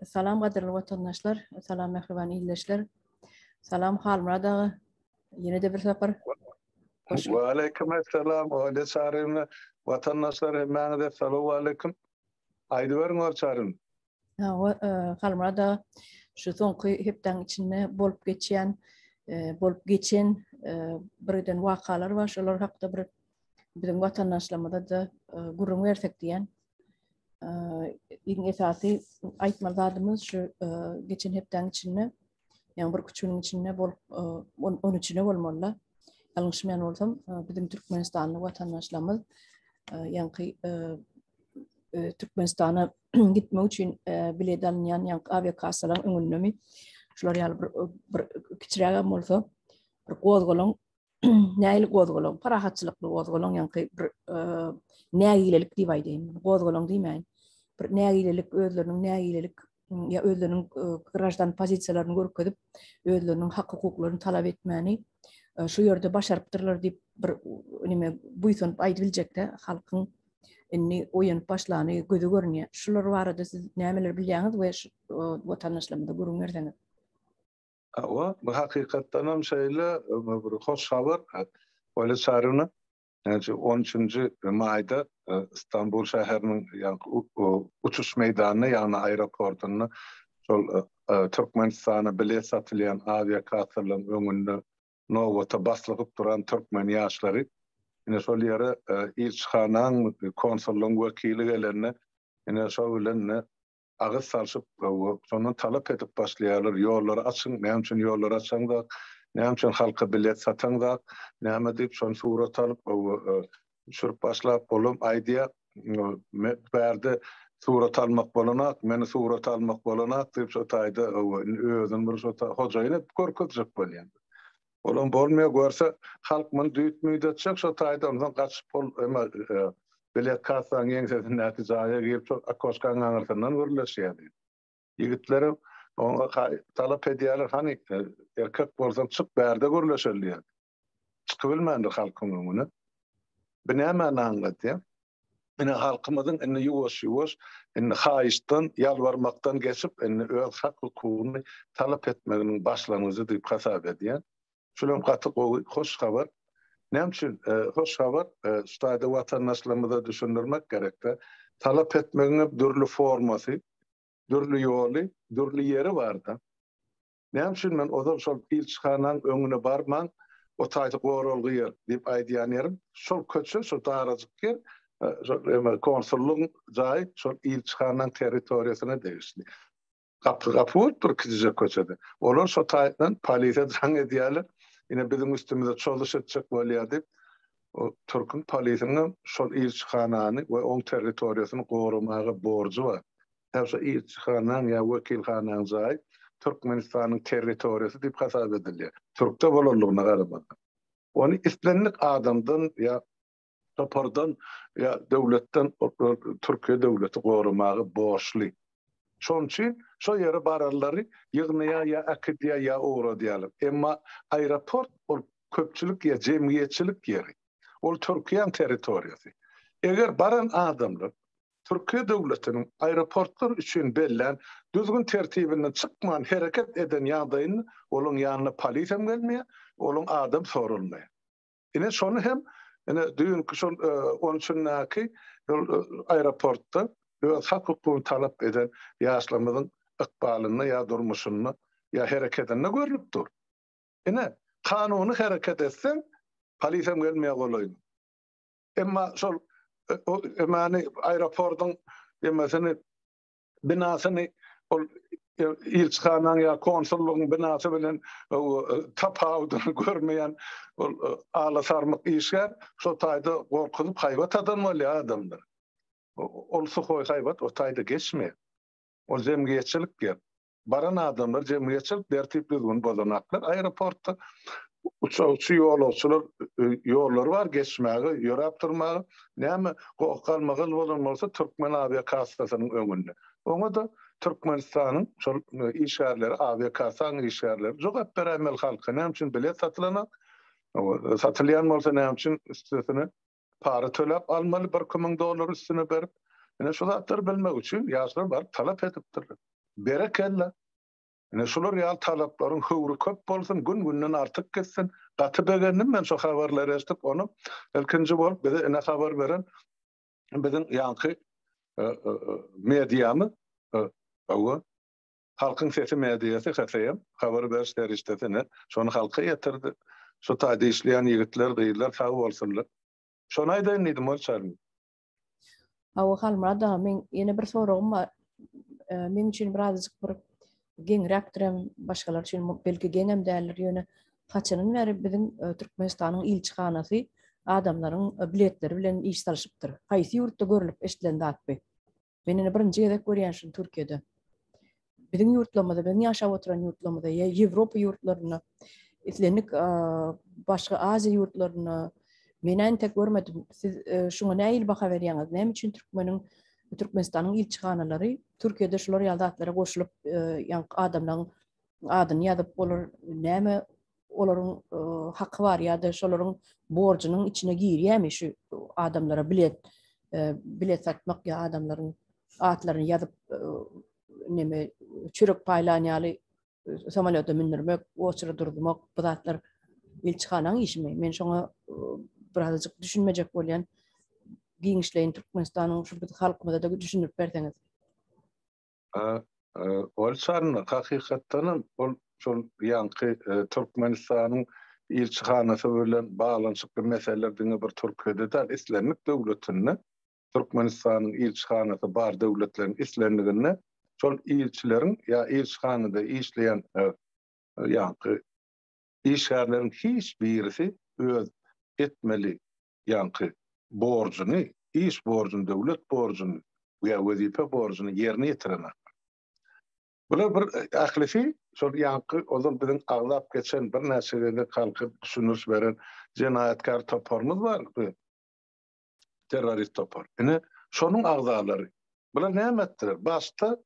Salam qadirli vatandaşlar, salam mehriban illeşler, salam Halmurada, yine de bir sefer hoş Ve aleykümselam, öyle çağırımla vatandaşlar hemen de selamu aleyküm. Haydi verin o çağırın. Halmurada şu sonki hepten içinde bolup geçen birden vakalar var, şolar hakda bizim vatandaşlarımızda da gurur versek diyen. İlk esası aytmaladığımız şu geçen hepten içinde, yani bir küçüğünün içinde onun içinde olmalı. Yanlışmayan olsam, bizim Türkmenistanlı vatandaşlarımız yankı Türkmenistan'a gitmek için bilet alınan yankı aviakasaların önlemi. Şular yani bir küçüğe olsa bir qozgolong, näil qozgolong, parahatçılıklı qozgolong yankı bir nägilelik diýip aýdym. Qozgolong diýmeýin. Bir nägilelik özleriniň ya özleriniň grajdan pozisiýalaryny görkezip, özleriniň hak hukuklaryny talap etmäni şu ýerde başarypdyrlar diýip bir nime buýsunup aýdyljekde halkyň inni oýanyp başlany gözü görnýär. Şular barada siz nämeler bilýäňiz we watandaşlarymyza gurun berseňiz? Bu hakikatdan hem şeyle bir hoş haber. Öyle çağırını. Yani 13. Mayda İstanbul şehrinin yani uçuş meydanına yani aeroportuna Türkmenistan'a bilet satılan aviakasaların önünde Novot'a basılıp duran Türkmen yaşları yine şol yere ilçhanan konsolluğun vekillerine yine şöyle ağız salşıp sonra talep edip başlayalar yolları açın, ne için yolları açın da ne için halka bilet satan da ne deyip son surat alıp şurup başlayıp olum aydiya verdi surat almak bolanak, meni surat almak bolanak deyip şu tayda özün bir şu hocayını korkutacak bolyan. Olum bolmaya görse halk mını düyütmüydü edecek şu tayda ondan kaçıp bilet kasan ýeňsesinde nätijaja gelip çok akoskan aňartyndan görüleşýär. Ýigitlerim oňa talap edýärler, hani erkek bolsam çyk bärde görüleşerler. Çykyp bilmändir halkyň öňüne. Bu näme anlatýar? Ine halkymyzyň ine ýuwaş-ýuwaş ine haýyşdan, ýalbarmakdan geçip ine öz hak hukugyny talap etmeginiň başlangyjy diýip hasap edýär. Şulam gaty hoş habar. Nem için hoş haber stayda vatandaşlarımıza düşündürmek gerekli. Talap etmenin dürlü forması, dürlü yolu, dürlü yeri vardı. Nem için men o da şol ilçhanan önüne barman, o taytı qorolgu yer deyip aýdýan yerim. Şol köçü, şol darajyk yer, konsolluğun jaý şol ilçhanan territoriýasyna degişli. Kapı otur kizce köçede. Olar şol taytdan polisiýa jaň edýärler. Yine bizim üstümüze çalış edecek bolýar diýip o Türk'ün polisiýanyň şol ilçhanany we oň territoriýasyny gorumagy borjy bar. Häzir ilçhanan ya wekilhanaň jaý Türkmenistanyň territoriýasy diýip hasap edilýär. Türk'de bolanlygyna garamak. Onu islenlik adamdan ya topardan ya döwletden Türkiýe döwleti gorumagy borçly. Şoň üçin şo ýere bararlary ýygnaýa ya akidiýa ya ora diýerler. Emma aeroport ol köpçülik ya jemgyýetçilik ýeri. Ol Türkiýeň territoriýasy. Eger baran adamlar Türkiýe döwletiniň aeroportlar üçin bellen düzgün tertibinden çykman hereket eden ýagdaýyny olaň ýanyna polisiýa gelmeýär, olaň adam sorulmaýar. Ine şonu hem düýünki şol 13-näki aeroportda hak hukukyny talap eden ýaşlamyzyň ykbalyny ya durmuşyny ya hereketini görülüpdir. Ine kanuny hereket etsen polisiýa gelmeýär golaýdy. Emma şol emani aeroportun mesela binasyny ol ilçhanaň ya konsollugyň binasy bilen tapawdy görmeýän ol ala sarmyk işler şo taýda gorkup haýbat adamlar adamlar. Ol sohoy haýbat o taýda geçmeýär. O jemgyýetçilik ýer. Baran adamlar jemgyýetçilik dertipli bolanaklar aeroportda uçuşy ýolçular ýollar bar geçmäge, ýörap durmagy, näme gokgalmagy bolanmasa Türkmen aviakasasynyň öňünde. Oňa da Türkmenistanyň şol işgärleri, aviakasasynyň işgärleri jogap beremel halka näme üçin bilet satylanak? Satylýan bolsa näme üçin üstüne para төлep almaly $1,000 üstüne berip Ine şu zatları bilmek için yaşlar var talap edipdirler. Berekella. Ine şular ýa talaplaryň howry köp bolsun, gün-günden artyk getsin. Gaty begendim men şu habarlary eşdip onu ilkinji bolup bize ine habar beren biziň ýanky mediýamy owa halkyň sesi mediýasy hasayam habar beriş derejesine şonu halka ýetirdi. Şu taýda işleýän ýigitler, gyýlar sag bolsunlar. Şonu aýdan edim bolçarmy. Awa halmada men ýene bir soragym bar. Men üçin birazjyk bir geňrak direm başgalar üçin belki geňem dälir ýöne kaçanyň bäri biziň Türkmenistanyň ilçihanasy adamlaryň biletleri bilen iş salyşypdyr. Haýsy ýurtda görülip eşdilen datby. Men ene birinji gezek görýän şu Türkiýede. Biziň ýurtlamada, biziň ýaşap oturan ýurtlamada, Ýewropa ýurtlaryna, etlenik başga Aziýa ýurtlaryna men tek görmedim. Siz şuňa näil baha berýäňiz? Näme üçin Türkmenistanyň ilçihanalary Türkiýede şular ýaldatlara goşulyp adamlaryň adyny ýazyp bolar, näme olaryň haqqy bar ýa-da şolaryň borjunyň içine girýärmi şu adamlara bilet satmak ýa adamlaryň atlaryny ýazyp neme çürük paýlanýaly samolyota mindirmek, oçury durdurmak bu zatlar ilçihanaň işimi. Men şoňa birazjyk düşünmejek bolýan giňişleýin Türkmenistanyň şu halkymyza da düşünüp berseňiz. Olçarny hakykatdan ol şol ýanky Türkmenistanyň ilçihanasy bilen baglanyşyk bir meselelerden bir Türkiýede de Islamik döwletine Türkmenistanyň ilçihanasy bar döwletleriň islendigine şol ilçileriň ýa ilçihanada işleýän ýanky işgärleriň hiç birisi öz etmeli ýanky borjuny, iş borjuny, döwlet borjuny ýa wezipe borjuny ýerine ýetiremek. Bular bir ahlisi şol ýanky ozal biziň aglap geçen bir näçe kalkyp düşünüş beren jenayatkar toparmyz bar. Terrorist topar. Ine şonuň agzalary. Bular näme etdiler? Başta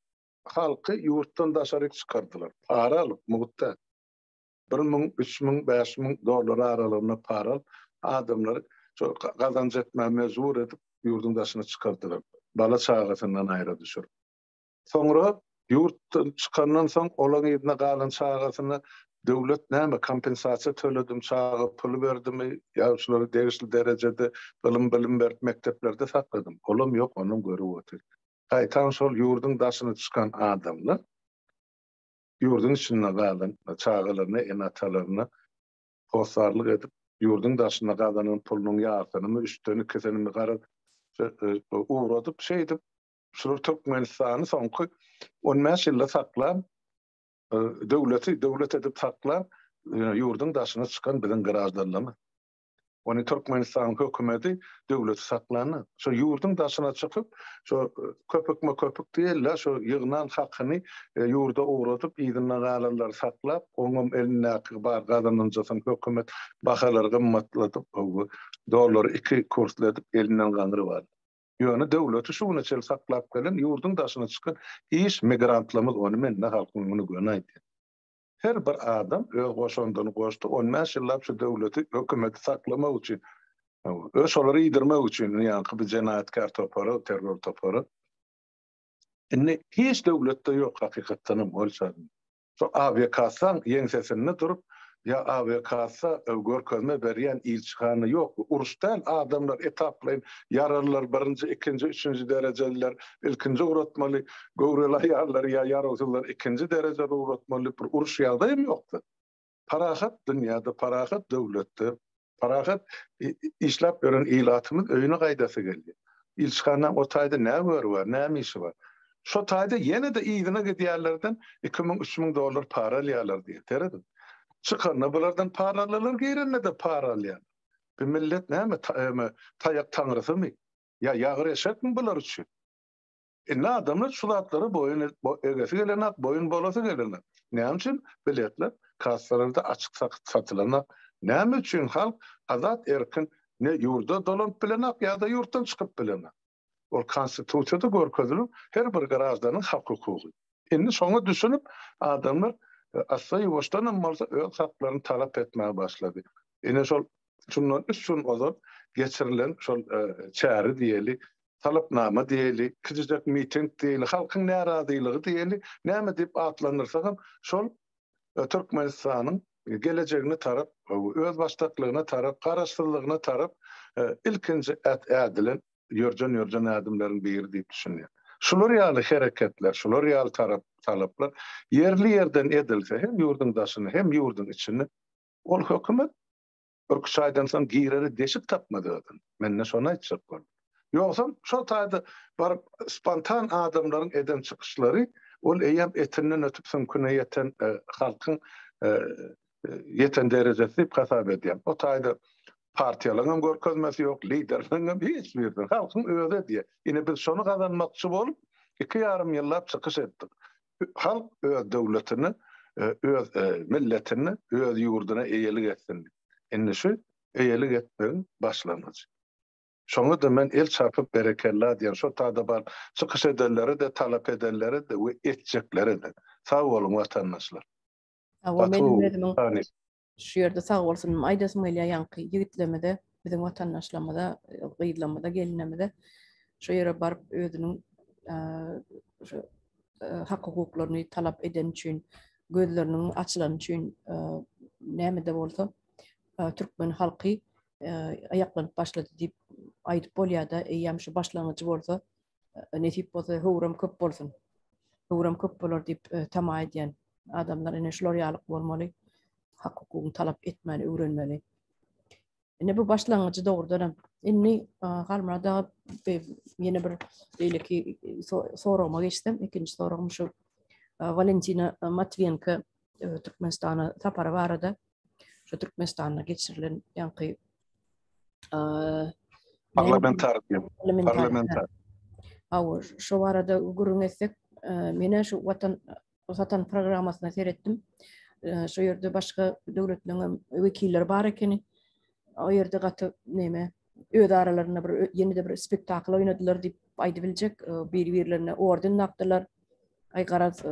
halky ýurtdan daşaryk çykardylar. Para alyp mugutda 1000, 3000, 5000 dollar aralygyna para alyp adamlar şo gazanç etmä mezur edip ýurdun daşyna çykardylar. Bala çağasyndan aýra düşür. Soňra ýurtdan çykandan soň olaň ýerine galan çağasyna döwlet näme kompensasiýa töledim, çağa pul berdimi, ýa şolary degişli derejede bilim berip mekteplerde sakladym. Olam ýok, onuň görüp otur. Gaýtan şol ýurdun daşyna çykan adamlar ýurdun içine galan çağalaryna, enatalaryna hosarlyk edip ýurdun daşyna galanyň pulunyň ýartyny, üstüni kesenini garap uğradyp şey edip şol Türkmenistany soňky 15 ýylda saklan döwlet edip saklan ýurdun daşyna çykan biziň garaşdarlamy. Onu Türkmenistan hökümeti döwleti saklany. Şo ýurdun daşyna çykyp, şo köpük diýerler, şo ýygnan hakyny ýurda uğratyp, ýygyna galanlar saklap, oňam eline bar gazanynjasyň hökümet bahalary gymmatlatyp, dollar 2 kurslatip elinden gandyrýar. Ýöne döwleti şunu çel saklap gelen ýurdun daşyna çykan iş migrantlarymyz onu menne halkyny gönaýdy. Her bir adam öz goşandyny goşdy, 15 ýyllap şu döwleti hökümeti saklamak üçin, öz şolary ýydirmek üçin, ýa-ni bir jenayatkar topary, terror topary. Indi hiç döwletde ýok hakykatdan bolsa. Şo AWK-saň ýeňsesinde durup, ya AWK-sa görkezme berýän ilçihana ýok. Uruşdan adamlar etaplaýyn, yaralylar 1-nji, 2-nji, 3-nji derejeliler, ilkinji uğratmaly, gowrela ýarlar ýa ýaralylar 2-nji derejede uğratmaly bir uruş ýagdaýym ýokdur. Parahat dünýäde, parahat döwletde, parahat işläp beren ilatymyz öýüne gaýdasy geldi. İlçihana o taýda näme bar, näme işi bar? Şo taýda ýene de ýygyna gidýärlerden 2000-3000 dollar para alýarlar diýerler. Çıkanna bulardan para alırlar, geyrenne de para alýar. Bir millet näme taýak taňrysymy? Ya ýagry eşekmi bular üçin? Ne adamlar şu zatları boyun egesi gelen boyun bolası gelen. Näme üçin biletler kassalarda açyk satylan? Näme üçin halk azat erkin ne ýurda dolanıp bilenak ýa-da ýurtdan çykyp bilenak? O konstitusiýada görkezilip her bir garajdanyň hak hukuky. Indi şoňa düşünüp adamlar asla ýuwaşdan ammalsa öz haklaryny talap etmeye başlady. Ine şol şundan üçün ozap geçirilen şol çäri diýeli talapnama diýeli, kijek miting diýeli, halkyň närazylygy diýeli, näme diýip atlanyrsa hem şol Türkmenistanyň gelejegini tarap, öz baştaklygyna tarap, garaşdyrlygyna tarap ilkinji ädilen ýörjen adamlaryň biri diýip düşünýär. Şular ýaly hereketler, şular ýaly talaplar yerli ýerden edilse hem ýurdun daşyny hem ýurdun içini ol hökümet örküşaydan soň giýreri deşik tapmadydan. Menne şonu aýtjak bol. Ýogsa şo taýda baryp spontan adamlaryň eden çykyşlary ol eýem etinden ötüp söňküne ýeten halkyň ýeten derejesi hasap edýär. O taýda partiýalaryň görkezmesi ýok, liderleriň hiç bir halkyň öze diýe. Ine biz şonu gazanmakçy bolup 2,5 ýyllap çykyş etdik. Halk öz döwletini, öz milletini, öz ýurduna eýelik etsin. Indi şu eýelik etmeň başlanýy. Şoňa da men el çapyp berekellah diýen şo taýda bar çykyş edenleri de talap edenleri de we etjekleri de. Sag bolun watandaşlar. Şu ýerde sag bolsun aýdasym gelýär ýanky ýigitlemede biziň watandaşlamada, gyýdlamada, gelinemede şu ýere baryp özüniň hak hukuklaryny talap eden üçin, gözleriniň açylan üçin näme de bolsa türkmen halky aýaklanyp başlady diýip aýdyp bolýar-da, eýem şu başlangyjy bolsa netip bolsa howram köp bolsun. Howram köp bolar diýip tama edýän adamlar ene şular ýalyk bolmaly. Hak hukukyny talap etmeli, öwrenmeli. Ine bu başlangyjy dogrudan inni galmada ýene bir beýleki soragma geçdim. Ikinji soragym şu Valentina Matvienko Türkmenistana tapara barada. Şu Türkmenistana geçirilen ýanky parlamenter. Awur şu barada gurun etsek mene şu watan programmasyna seretdim. Şu ýerde başga döwletleriň wekilleri bar ekeni. O ýerde gaty näme öz aralaryna bir ýeni-de bir spektakl oýnadylar diýip aýdyp biljek. Bir-birlerine orden nakdylar. Aýgaraz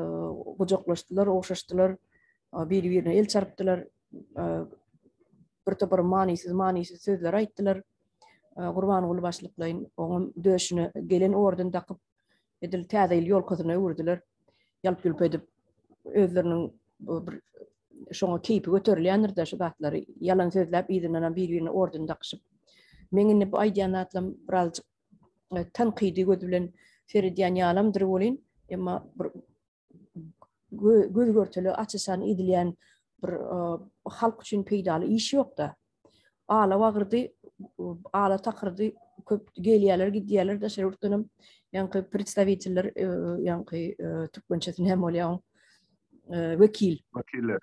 gojoklaşdylar, oşaşdylar. Bir-birine el çarpdylar. Bir manisiz sözler aýtdylar. Gurban uly başlyklaryň oňun döşüne gelen orden takyp edil täze ýol kötüne öwürdiler. Ýalyp ýülp edip özleriniň bir şoňa keýpi göterilýändir de şu zatlary ýalan sözläp ýygynyň bir-birine orden takyşyp meňini bu aýdýan atlam birazjyk tanqidi göz bilen seredýän ýalamdyr bolyn, emma bir göz görteli açyşan edilýän bir halk üçin peýdaly iş ýok-da. Ala wagyrdy, ala takyrdy, köp gelýärler, gidýärler de şerurtdanam ýanky predstavителler ýanky türkmençesini hem bolýan wekiller.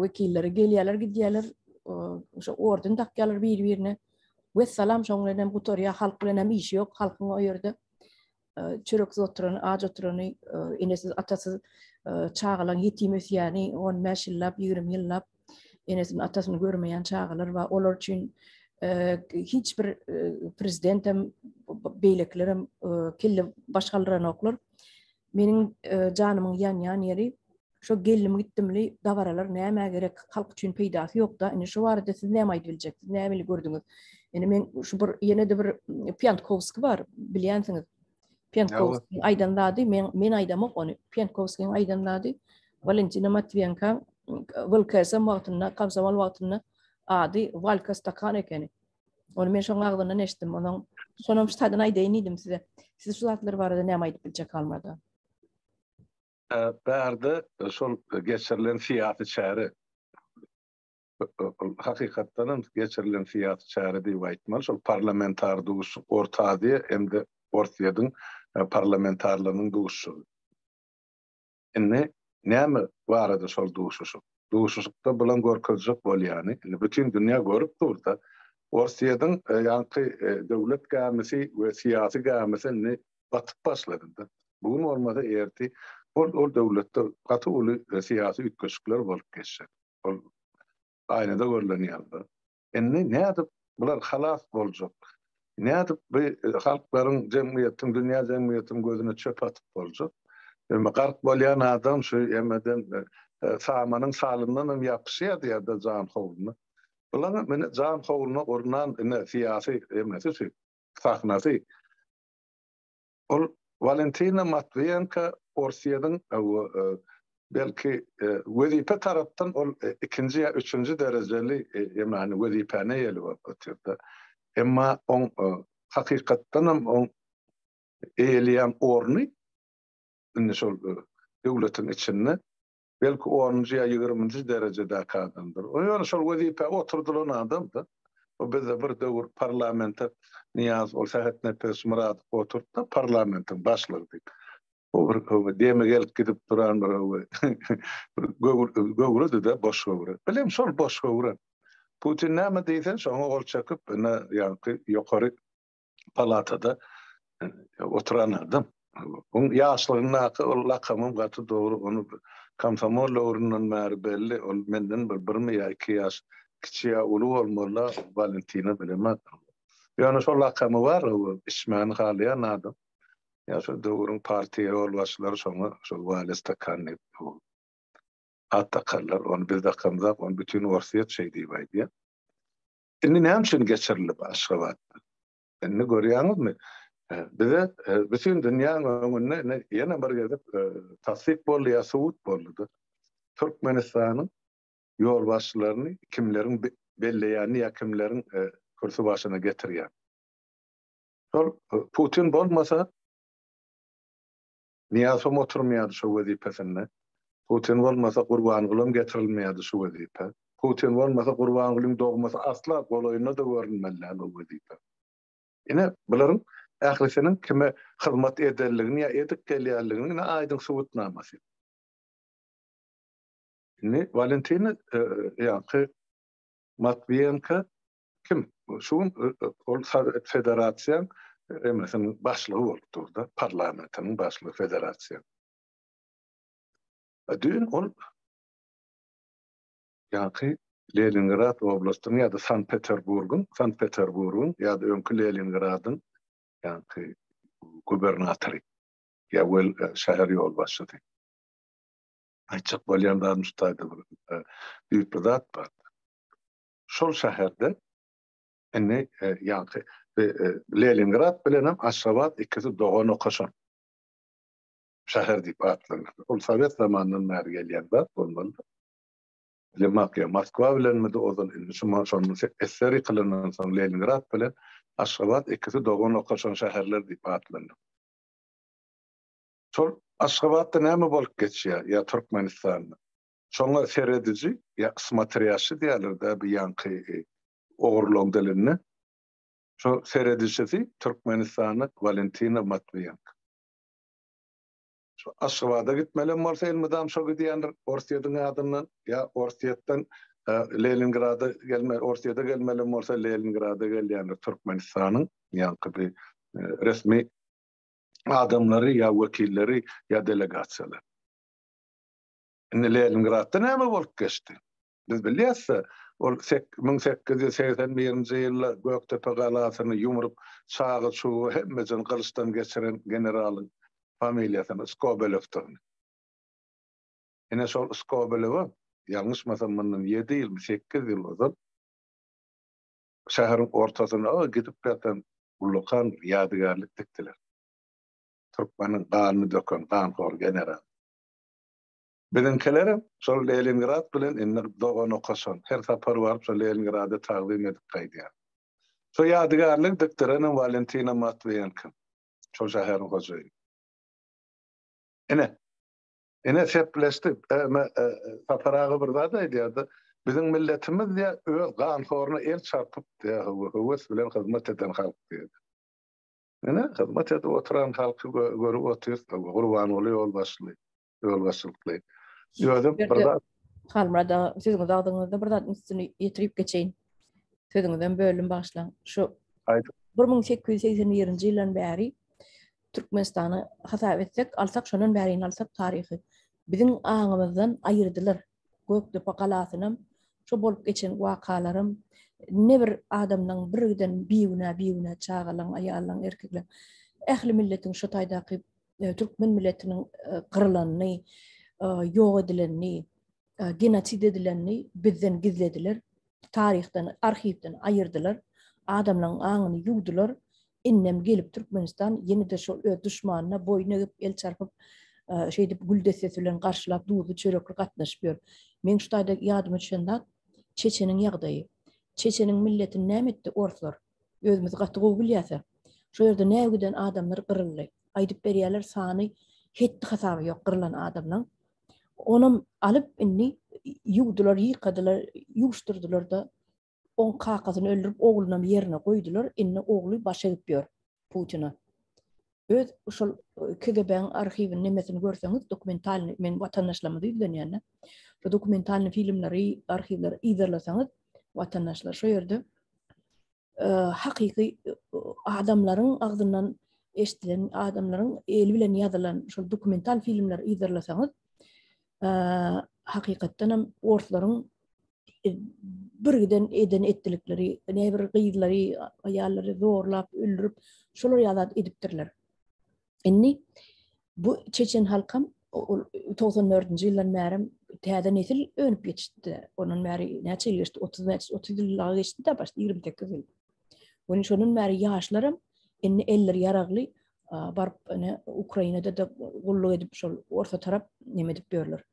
Wekilleri gelýärler, gidýärler, şo orden takýarlar bir-birine. Wessalam şoňla hem gutorýa halk bilen hem iş ýok, halkyň o ýerde çörek oturan, ağaç oturany, enesiz atasız çağılan yetim ösýäni 15 ýyllap, 20 ýyllap enesinin atasyny görmeýän çağılar we olar üçin hiç bir prezidentim, beýleklerim, kelle başgalarına oklar. Meniň janymyň ýan ýeri şu geldim gittimli davaralar näme gerek halk üçin peýdasy ýok-da. Ine şu barada siz näme aýdyp biljeksiz, näme gördüňiz? Ene men şu bir ýene-de bir Piantkovski bar, bilýänsiňiz. Piantkovski aýdanlady, men aýdamok onu. Piantkovski aýdanlady. Valentina Matvienko Volkasam wagtyna, Kamsamal wagtyna ady Valka stakan ekeni. Onu men şoň agdyna neşdim. Onuň sonam ştadan aýdaýyn idim size. Siz şu zatlary barada näme aýdyp biljek almady? Bärde şol geçirilen fiýaty çäri hakykatdan geçirilen fiýaty çäri diýip aýtmaly. Şol parlamentar duş ortady hemde Orsiýadyň parlamentarlarynyň duşy. Indi näme barada şol duşy? Duşuşykda bilen görkezjek bolýany. Indi bütün dünýä görüp durda. Orsiýadyň ýanky döwlet gamysy we siýasy gamysy batyp başlady. Bu normada erti ol döwletde gaty uly siýasy ütköşükler bolup geçýär. Ol aýnada görlenýär. Indi näde bular halas boljak? Näde bu halklaryň jemgyýetiň, dünýä jemgyýetiň gözüne çöp atyp boljak? Emma garp bolýan adam şu emmeden samanyň salyndan hem ýapyşýar ýa-da jan howluny. Bular meni jan howluny ornan siýasy emesi şu sahnasy ol Valentina Matviyenko Orsiyadan belki vezife taraftan ol ikinci ya üçüncü dereceli yani vezifene yeli var. Emma on hakikatten on eğleyen ornu şol devletin içinde belki 10. ya 20. derecede kadındır. O yani şol vezife oturdulan adam da o bize bir devir parlamenter niyaz ol Sahat Nefes Murad oturdu parlamentin başlığı deyip. O deme gelip gidip duran bir gövürü de boş gövürü. Bilem şol boş gövürü. Putin näme diýsen şoňa gol çakyp ýa-ni ýokary palatada oturan adam. Onun ýaşlygyna lakamym gaty dogry onu komsomol orundan bäri belli ol menden bir mi ýa 2 ýaş kiçiýe uly bolmaly Valentina bilemez. Ýani şol lakamy var o ismini halyan adam. Ýa şol döwrüň partiýa ol başlary şoňa şol Valestakanny hatta kallar onu bir dakikamda onu bütün orsiyet şey diýip ya. Inni näme üçin geçirilip Aşgabat? Inni görýäňizmi? Bize bütün dünýäň öňünde ýene bir gezip tasdik boldy ýa suwut boldy. Türkmenistanyň ýol başçylaryny kimleriň belleýäni ýa kimleriň kürsü başyna getirýär. Şol Putin bolmasa Niyazym oturmaýardy şu wezipesinde. Putin bolmasa Gurbanguly getirilmeýärdi şu wezipe. Putin bolmasa Gurbangulyň dogmasy asla golaýyna da görünmelär o wezipe. Ine bularym ählisiniň kime hyzmat ederligini ýa edip gelýärligini aýdyň subutnamasy. Ine Valentina ýa-ni Matviyenko kim? Şu ol federasiýa mesela başlygy bolupdy da parlamentiň başlygy federasiýa. Dün ol ýa-ni Leningrad oblastynyň ýa-da Sankt-Peterburgyň ýa-da öňkü Leningradyň ýa-ni gubernatory ýa wel şäher ýol başçysy. Aýçyk bolýandan müştaýdy büyük bir zat bar. Şol şäherde enne ýa-ni Leningrad bilen Aşgabat ikisi dogan okaşan. Şäher diýip atlanýar. Ol Sowet zamanyndan bäri gelýän zat bolmaly. Moskwa bilen mi de ozal şonu eseri kılınan son Leningrad bilen Aşgabat ikisi dogan okaşan şäherler diýip atlanýar. Şol Aşgabatda näme bolup geçýär ýa Türkmenistanda? Şoňa seredici ýa smatriýaşy diýerler de bir ýanky ogurluk diline. Şo seredicisi Türkmenistanyň Valentina Matviyenko. Şu Aşgabatda gitmelen bolsa elmedam şo gidiýänler Orsiýadyň adamdan ýa Orsiýetden Leningrada Orsiýada gelmelen bolsa Leningrada gelýänler Türkmenistanyň ýanky bir resmi adamlary ýa wekilleri ýa delegasiýalar. Indi Leningradda näme bolup geçdi? Biz bilýärse ol 1881-nji ýylda Göktepe galasyny ýumrup çağı şu hemmejen kılıçdan geçiren generalyň familiýasyny Skobelevdir. Ene şol Skobelew ýalňyşmasam mundan 7 ýyl 8 ýyl ozap şäheriň ortasyna gidip ýatan ulukan ýadygarlyk dikdiler. Türkmeniň ganyny döken ganhor general. Bizinkiler şol Leningrad bilen inner dogan okaşan her sapar barıp şol Leningrada tagdim edip gaýdýar. Şo ýadygarlyk dikdirenen Valentina Matviyenko. Şol şäheriň hojaýy. Ene sepleşdi. Saparagy bir zat aýdýardy. Biziň milletimiz ýa öz ganhoruny el çarpyp höwes bilen hyzmat eden halk diýdi. Ene hyzmat edip oturan halky görüp oturýar, Gurbanguly ýol başçylykly. Ýödüm bir zat Halmada sizin dağdığınızda bir zat üstüne ýetirip geçeýin. Sözüňizden bölüm başlaň. Şu 1880-nji ýyldan bäri Türkmenistany hasap etsek, alsak şonun bärini alsak taryhy biziň aňymyzdan aýyrdylar. Göktepe galasyny şu bolup geçen wakalarym ne bir adamdan birden biwine çağalan, aýalan, erkekler. Ähli milletiň şu taýdaky Türkmen milletiniň gyrylanyny, ýok edilenini, genosid edilenini bizden gizlediler. Taryhdan, arhivden aýyrdylar. Adamlaryň aňyny ýugdular. innem gelip Türkmenistan yeni de şol düşmanına boyun egip el çarpıp şeyde gül destesiyle karşılap duýdy çörekli gatnaşýar. Men şu taýda ýadyma düşende Çeçenin ýagdaýy. Çeçenin milletini nämetdi ortlar. Özümüz gaty gowy bilýärse. Şu ýerde nägiden adamlar gyryldy. Aýdyp berýärler sany hetdi hasaby ýok gyrylan adamlaryň. Onam alıp inni ýugdular, ýykadylar, ýuwuşdurdylar da on kakasyny öldürüp oğluna ýerine goýdular. Inni oğlu başa gitýär Putina. Öz şol KGB'nin arxivini nemesini görseňiz dokumentalny men watandaşlama diýdiler ýa-ni. Şu dokumentalny filmleri, arxivleri izlerleseňiz watandaşlar şu ýerde hakyky adamlaryň agzyndan eşdilen adamlaryň eli bilen ýazylan şol dokumental filmleri izlerleseňiz hakykatdan hem ortlaryň birgiden eden etdilikleri, näbir gyýdlary, aýallary zorlap, öldürüp, şolar ýalat edipdirler. Inni bu Çeçen halkam 94-nji ýyldan bäri täze nesil önüp ýetişdi. Onun bäri näçe ýyl geçdi? 30 ýyl geçdi de başda 28 ýyl. Onun şonun bäri ýaşlarym inni eller ýaragly barıp Ukrainada da gulluk edip şol orta tarap neme edip berler.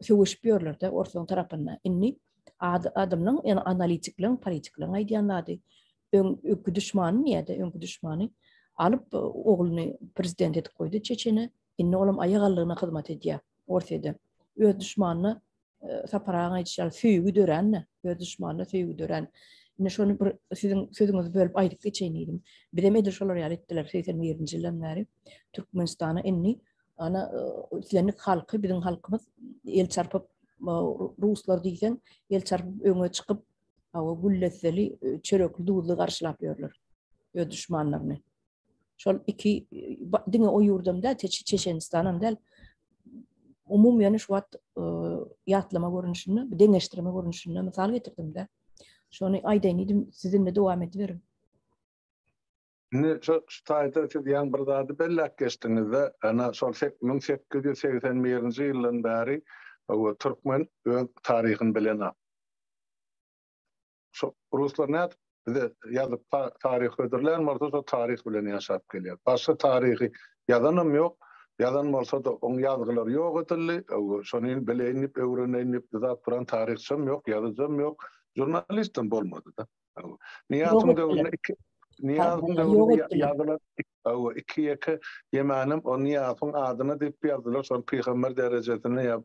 Söwüşýärler da orta tarapynda. Inni adamlaryň ýani analitiklerin, politiklerin aýdýanlary öňkü düşmany ýa-da öňkü düşmany alıp oğlunu prezident edip koydu Çeçeni. Inni olam aýagallygyna hyzmat edýär ortada. Öz düşmanyny saparaňa ýetişýär, süýgü dören, öz düşmanyna süýgü dören. Inni şonu bir siziň sözüňizi bölüp aýdyp geçeýin edim. Birem edir şolar ýaly etdiler 80-nji ýyldan bäri Türkmenistana inni ana Islamik halky biziň halkymyz el çarpyp Ruslar diýsen el çarpyp öňe çykyp awa gulleseli çörekli duýdy garşylap ýörler öz düşmanlaryny. Şol iki diňe o ýurdamda Çeçenistanam del umumyň şu wagt ýatlama görünüşini, deňeşdirme görünüşini mysal getirdim de. Şonu aýdaýyn edim, sizinle dowam ediberim. Ne şu taýda ýan bir zady bellek geçdiňizde ana şol 1881-nji ýyldan bäri o Türkmen öz taryhyny bilen. Şu Ruslar näde bize ýazyp taryh ödürler, marda şu taryh bilen ýaşap gelýär. Başga taryhy ýazanam ýok. Ýazan bolsa da oň ýazgylar ýok edildi. Şonu bilenip öwrenip zat duran taryhçym ýok, ýazyjym ýok. Jurnalistim bolmady da. Niýatym döwründe ýazgylar iki ýemanym o niýatyň adyny diýip ýazdylar. Şol peýgamber derejesine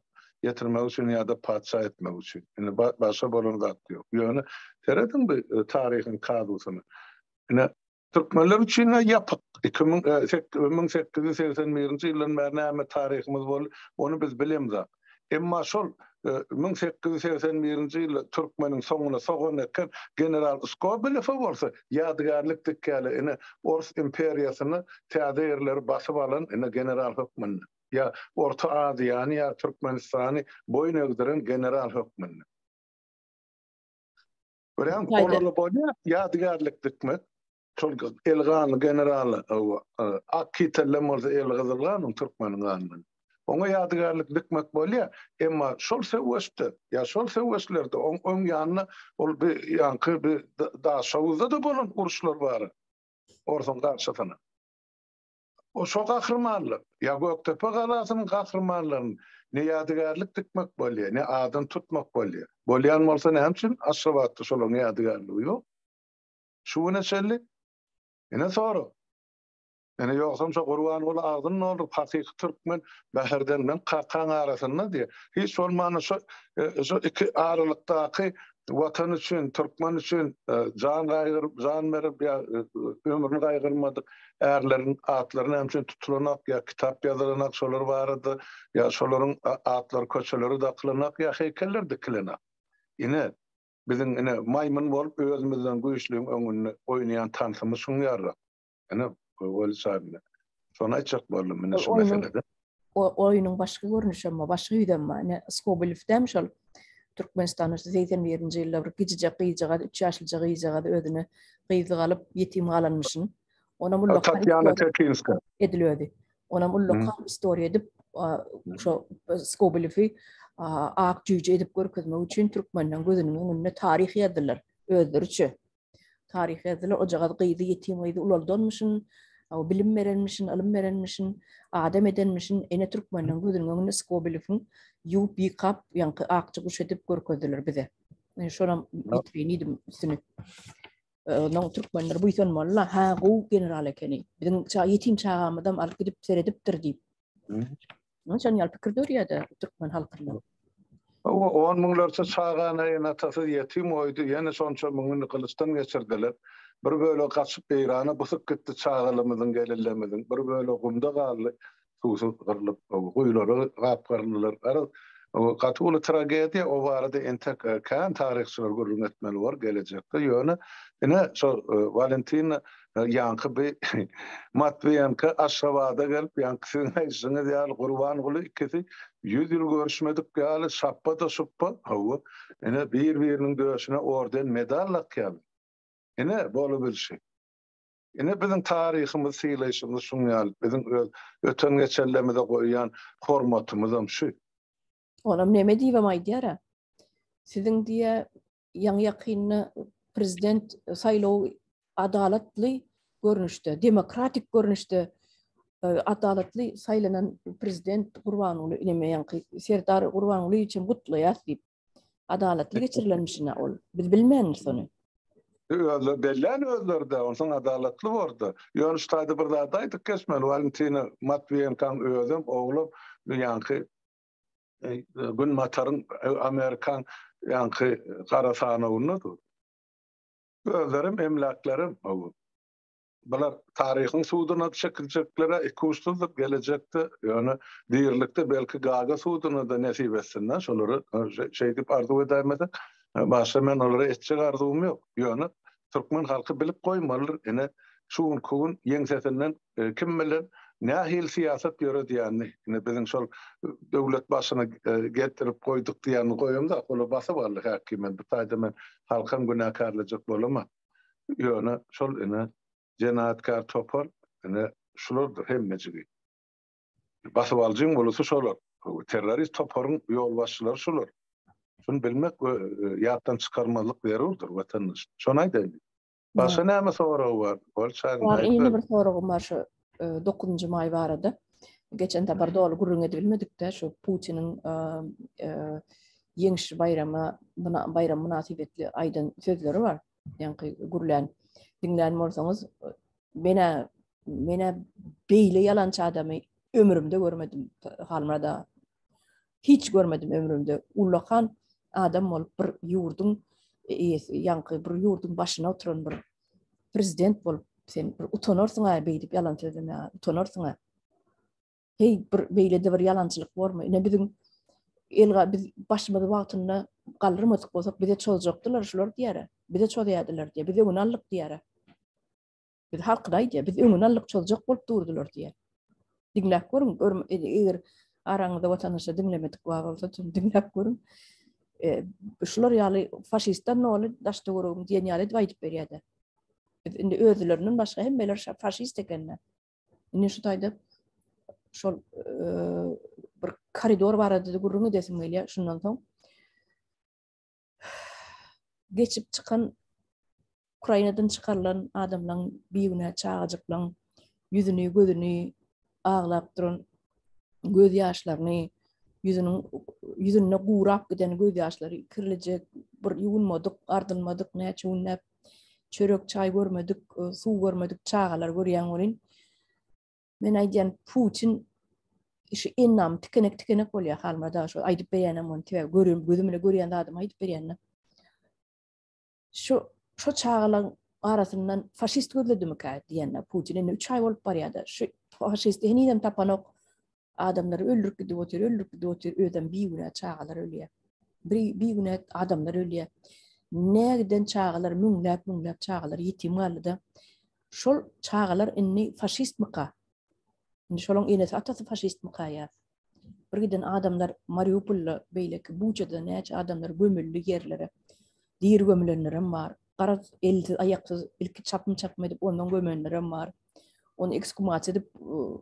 ýetirmek üçin ýa-da padşa etmek üçin. Ine başga bolan zat ýok. Ýöne teredim bu taryhyň kadusyny. Ine Türkmenler üçin ýapyk 1881-nji ýyldan bäri näme taryhymyz bol, onu biz bilemiz. Emma şol 1881-nji ýyl Türkmeniň soňuna sogan eken general Skobelew bolsa ýadgarlyk dikkäle ine Rus imperiýasyny täze ýerleri basyp alan ine general hökmüni. Ya Orta Aziýany ya Türkmenistany boyun ögdiren general hökmüni. Görýän kolary bolýar ýadgarlyk dikmek. Şol elgan general Akkitelle bolsa elgizilgan Türkmeniň ganyny. Oňa ýadgarlyk dikmek bolýar, emma şol sewüşde, ýa şol sewüşlerde oň ýanyna ol bir ýanky bir daşawuzda da bolan uruşlar bar. Orson garşysyna. O şol gahrmanlyk, ýa Göktepe galasynyň gahrmanlygyny ne ýadgarlyk dikmek bolýar, ne adyn tutmak bolýar. Bolýan bolsa näme üçin Aşgabatda şol ýadgarlygy ýok. Şuwna şelli. Ene soru. Ene ýoksam şu Gurban ol agdyn boldy hakyky türkmen bäherden men kakan arasynda diýe. Hiç bolmany şu iki aralykdaky watan üçin, türkmen üçin jan berip ömrüni gaýgyrmadyk erleriň atlaryny hem üçin tutulanak ýa kitap ýazylanak şolar bardy ýa şolaryň atlary köçeleri daklynak ýa heýkeller dikilenak. Ine biziň ine maýmun bolup özümizden güýçlüň öňünde oýnaýan tansymyz şuňýar. Ine öyle şahane. Sonra açık boldum mene şu meselede. O oyunun başka görünüşü ama başka ýüdem bar. Skobelew'dem şol Türkmenistan'da 81-nji ýylda bir gijije gyýjaga 3 ýaşlyja gyýjaga ödüni gyýzyk alyp ýetim galanmyşyn. Ona mulla Tatyana Tekinska edilýärdi. Ona mulla historiýa edip şo Skobelew'i ak jüýje edip görkezmek üçin Türkmeniň gözüniň öňünde taryh ýazdylar özleriçe. tarih yazılar ocağa qıydı yetim oydu ulardanmışın, o bilim verenmişin, ilim verenmişin, adam edenmişin, ene Türkmenlerin gözünün skobilifin yup yıkap yankı akçı kuş edip görkezdiler bize. Şoram itreniydim üstünü. Nong Türkmenler bu yüzden valla ha bu general ekeni. Bizim yetim çağımızdan alıp gidip seyrediptir deyip. Şan yal fikir dörüyor da Türkmen halkında. O 10 minglerçe çağana atası yetim oydu. Yani sonça mingini kılıçtan geçirdiler. Bir böyle kaçıp beyrana bısık gitti çağalımızın gelirlemizin. Bir böyle kumda kaldı. Susu kırılıp kuyuları kapkarlılar. O katılı tragediya o vardı entek kan tarihçiler görün etmeli var gelecekte. Yani yine Valentin yankı bir Matviyanka aşağıda gelip yankısının eşini diyal kurban kulu ikisi 100 yıl görüşmedik gali şappa da şuppa hava. Yine birinin dövüşüne orden medallak geldi. Yine böyle bir şey. Yine bizim tarihimiz, sileşimiz şunu bizim öten geçerlemede koyan formatımız şu. Onam neme diyem aydiyara. Sizin diye yan yakınlı prezident sayılı adaletli görünüşte, demokratik görünüşte adaletli sayılanan prezident Gurbanoğlu ineme yankı Serdar Gurbanoğlu için mutlu deyip adaletli geçirilenmişine ol. Biz bilmeyiz onu. Bellen özlerde, ondan adaletli vardı. Yönüştaydı bir adaydık kesmeli. Valentina Matviyenkan özüm, oğlum yankı gün matarın Amerikan yankı Karasana unudu. Özlerim, emlaklarım. Bunlar tarihin suuduna çekilecekleri ikustuzluk gelecekte. Yani değirlikte belki gaga suuduna da nesip etsinler. Şoları şey deyip arzu edemedi. Başka ben onlara etçek arzum yok. Yani Türkmen halkı bilip koymalıdır. Yani şuun kuğun yengsetinden kim bilir ne hil siyaset görü diyanı. Yani bizim şol devlet başına getirip koyduk diyanı koyum da kolu bası varlık hakimen. Bir tayda ben halkın günahkarlayacak bolama. Yani şol yani Cenaatkar topar, yani şulardır hemmecigi. Basıp alcın bolusu şolar. Terörist toparın yol başçıları şolar. Şunu bilmek yattan çıkarmalık verirdir vatandaş. Şonay deydi. Başka näme sorağı var? Var yine bir sorağım var şu 9. may vardı. Geçen tabar dolu gurrun edilmedik de şu Putin'in Yeniş bayramı bayram münasibetli aydan sözleri var. Yani gurlan dinleyen olsanız mene beyle yalançı adamı ömrümde görmedim halmada. Hiç görmedim ömrümde. Ullakan adam olup bir yurdun yankı bir yurdun başına oturan bir prezident bolup sen bir utanırsın ha beylip yalan söyleme utanırsın ha. Hey bir beyle de bir yalançılık var mı? Ne bizim elga biz başımızda wagtynda galdyrmadyk bolsak bize çözjekdiler şular diýär. Bize çöýärdiler diýär. Bize öňallyk diýär. Biz halkdaý diýär. Biz öňallyk çözjek bolup durdular diýär. Dinläp görün, eger araňyzda watandaşa dinlemedik bolsa dinläp görün. Şular ýaly faşistler noli daşda görüm diýen ýaly aýdyp berýärdi. Biz indi özleriniň başga hemmeler faşist ekenler. Indi şu taýda şol bir koridor barady gurrunu desim gelýär. Şundan soň geçip çıkan Ukrainadan çıkarılan adamlaryň biýüne çağajyklaryň yüzünü gözünü ağlap duran göz ýaşlaryny yüzüne gurap giden göz ýaşlary kiriljek bir ýuwunmadyk ardylmadyk näçe unnap çörek çay görmedik suw görmedik çağalar görýän bolin men aýdýan Putin şu ennam tikenek bolýar halmada şu aýdyp berýänem onu tebe görüm gözümle görýän adam aýdyp berýän. Şu çağalan arasından faşist gözledimi ka diýenler Putin'in 3 ay bolup barýardy. Şu faşist henidem tapanok adamlar öldürüp gidip otur öden biýüne çağalar ölýär. Biýüne adamlar ölýär. Nägiden çağalar müňläp çağalar ýetim galdy. Şol çağalar inni faşist mika. Şolong ines atası faşist mika ýa. Bir giden adamlar Mariupol'da beýleki Bucha'da näçe adamlar gömüldü ýerlere. Diýer gömülenlerim bar. Garaz elsiz aýaksız ilki çapmy edip ondan gömülenlerim bar. Onu ekshumasiýa edip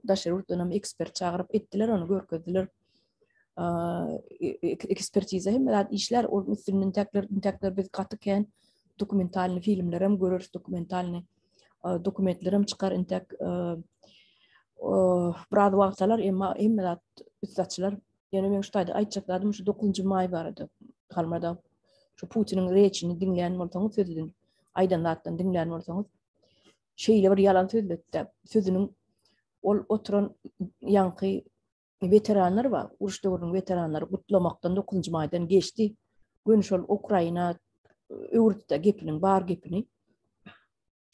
daşarutdan ekspert çağırıp etdiler, onu görkezdiler. Ekspertize hem işler o üstünden tekrar biz gatyken dokumentalny filmler hem görür, dokumentalny dokumentler hem çıkar intek biraz wagtlar emma dat üstatçılar ýene men şu taýda aýtjaklarym şu 9-njy may barady. Halmada şu Putinin reçini dinleýän bolsaňyz sözüden aýdan zatdan dinleýän bolsaňyz şeýle bir ýalan sözletdi. Sözüniň ol oturan ýanky veteranlar bar. Uruş döwrüniň veteranlary gutlamakdan 9-njy maýdan geçdi. Gün şol Ukraina öwrütde gepiniň bar gepini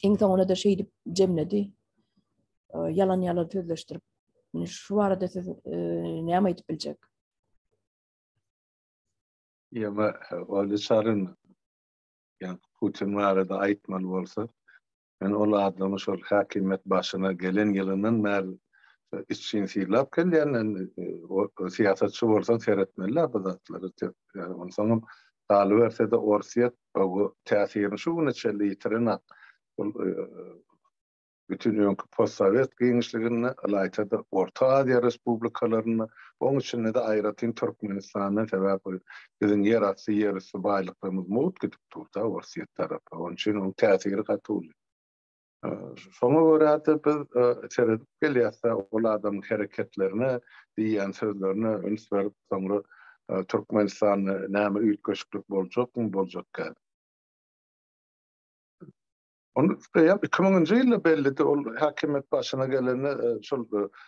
eň soňuna da şeýdi jemledi. Yalan sözleştirip. Şu arada siz näme aýdyp biljek? Ýa-da olýaryn ýa Putin barada aýtmaly bolsa, men ol adamy şol häkimet başyna gelen ýylynyň näl için silap kelýän o siýasatçy bolsa seretmeli bu zatlary. Yani onu soňam daly berse de Orsiýet bu täsirini şu neçeli ýitiren bütün ýönkü postsovet giňişligini aýtady Orta Aziýa respublikalaryny, onuň içinde de aýratyn Türkmenistanyň sebäp biziň ýerasy ýerisi baýlyklarymyz mowut gidip durdy Orsiýet tarapy. Onuň üçin onuň täsiri gatyly. Şoňa görä biz seredip gelýärse ol adamyň hereketlerine, diýen sözlerine öns berip soňra Türkmenistan näme üýtgeçlik boljakmy boljak. Onu 2000-njy ýylda bellidi ol häkimet başyna gelene şol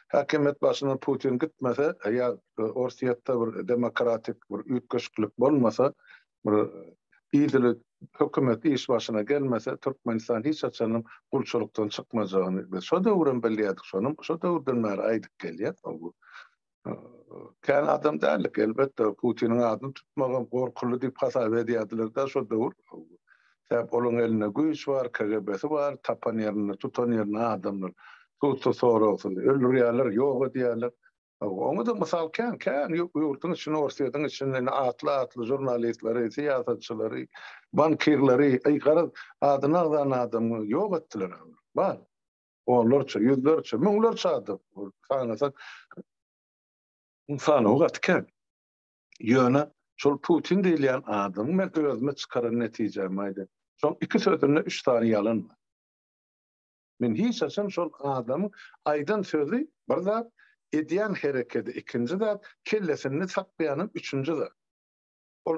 häkimet başyna Putin gitmese ýa Orsiýetde bir demokratik bir üýtgeçlik bolmasa, bir ýyly hökümet iş başyna gelmese Türkmenistan hiç açanyň gulçulukdan çykmajagyny biz şo döwrden bilýärdik şonuň. Şo döwrden bäri aýdyp gelýär. Kän adam däl elbetde Putiniň adyny tutmagan gorkuly diýip hasap edýärdiler da şo döwr. Sebäp olaň eline güýç bar, KGB'si bar, tapan ýerine, tutan ýerine adamlar tutsa soragsyn, öldürýärler, ýok edýärler. Onu da mysal kän ýurtyň içine Orsiýetyň içinde atly jurnalistleri, siýasatçylary, bankirleri, aýgara adyny alan adamy ýok etdiler. Bar. Onlarça, ýüzlerçe, müňlerçe adam. Sanasak insany ugatken. Ýöne şol Putin diýilýän adam men özüme çykaran netijem aýdy. Şol iki sözünde 3 tane yalan var. Men hiç açan şol adam aýdan sözü bir zat edýän hereketi ikinji zat kellesini saklayanın üçüncü zat. Ol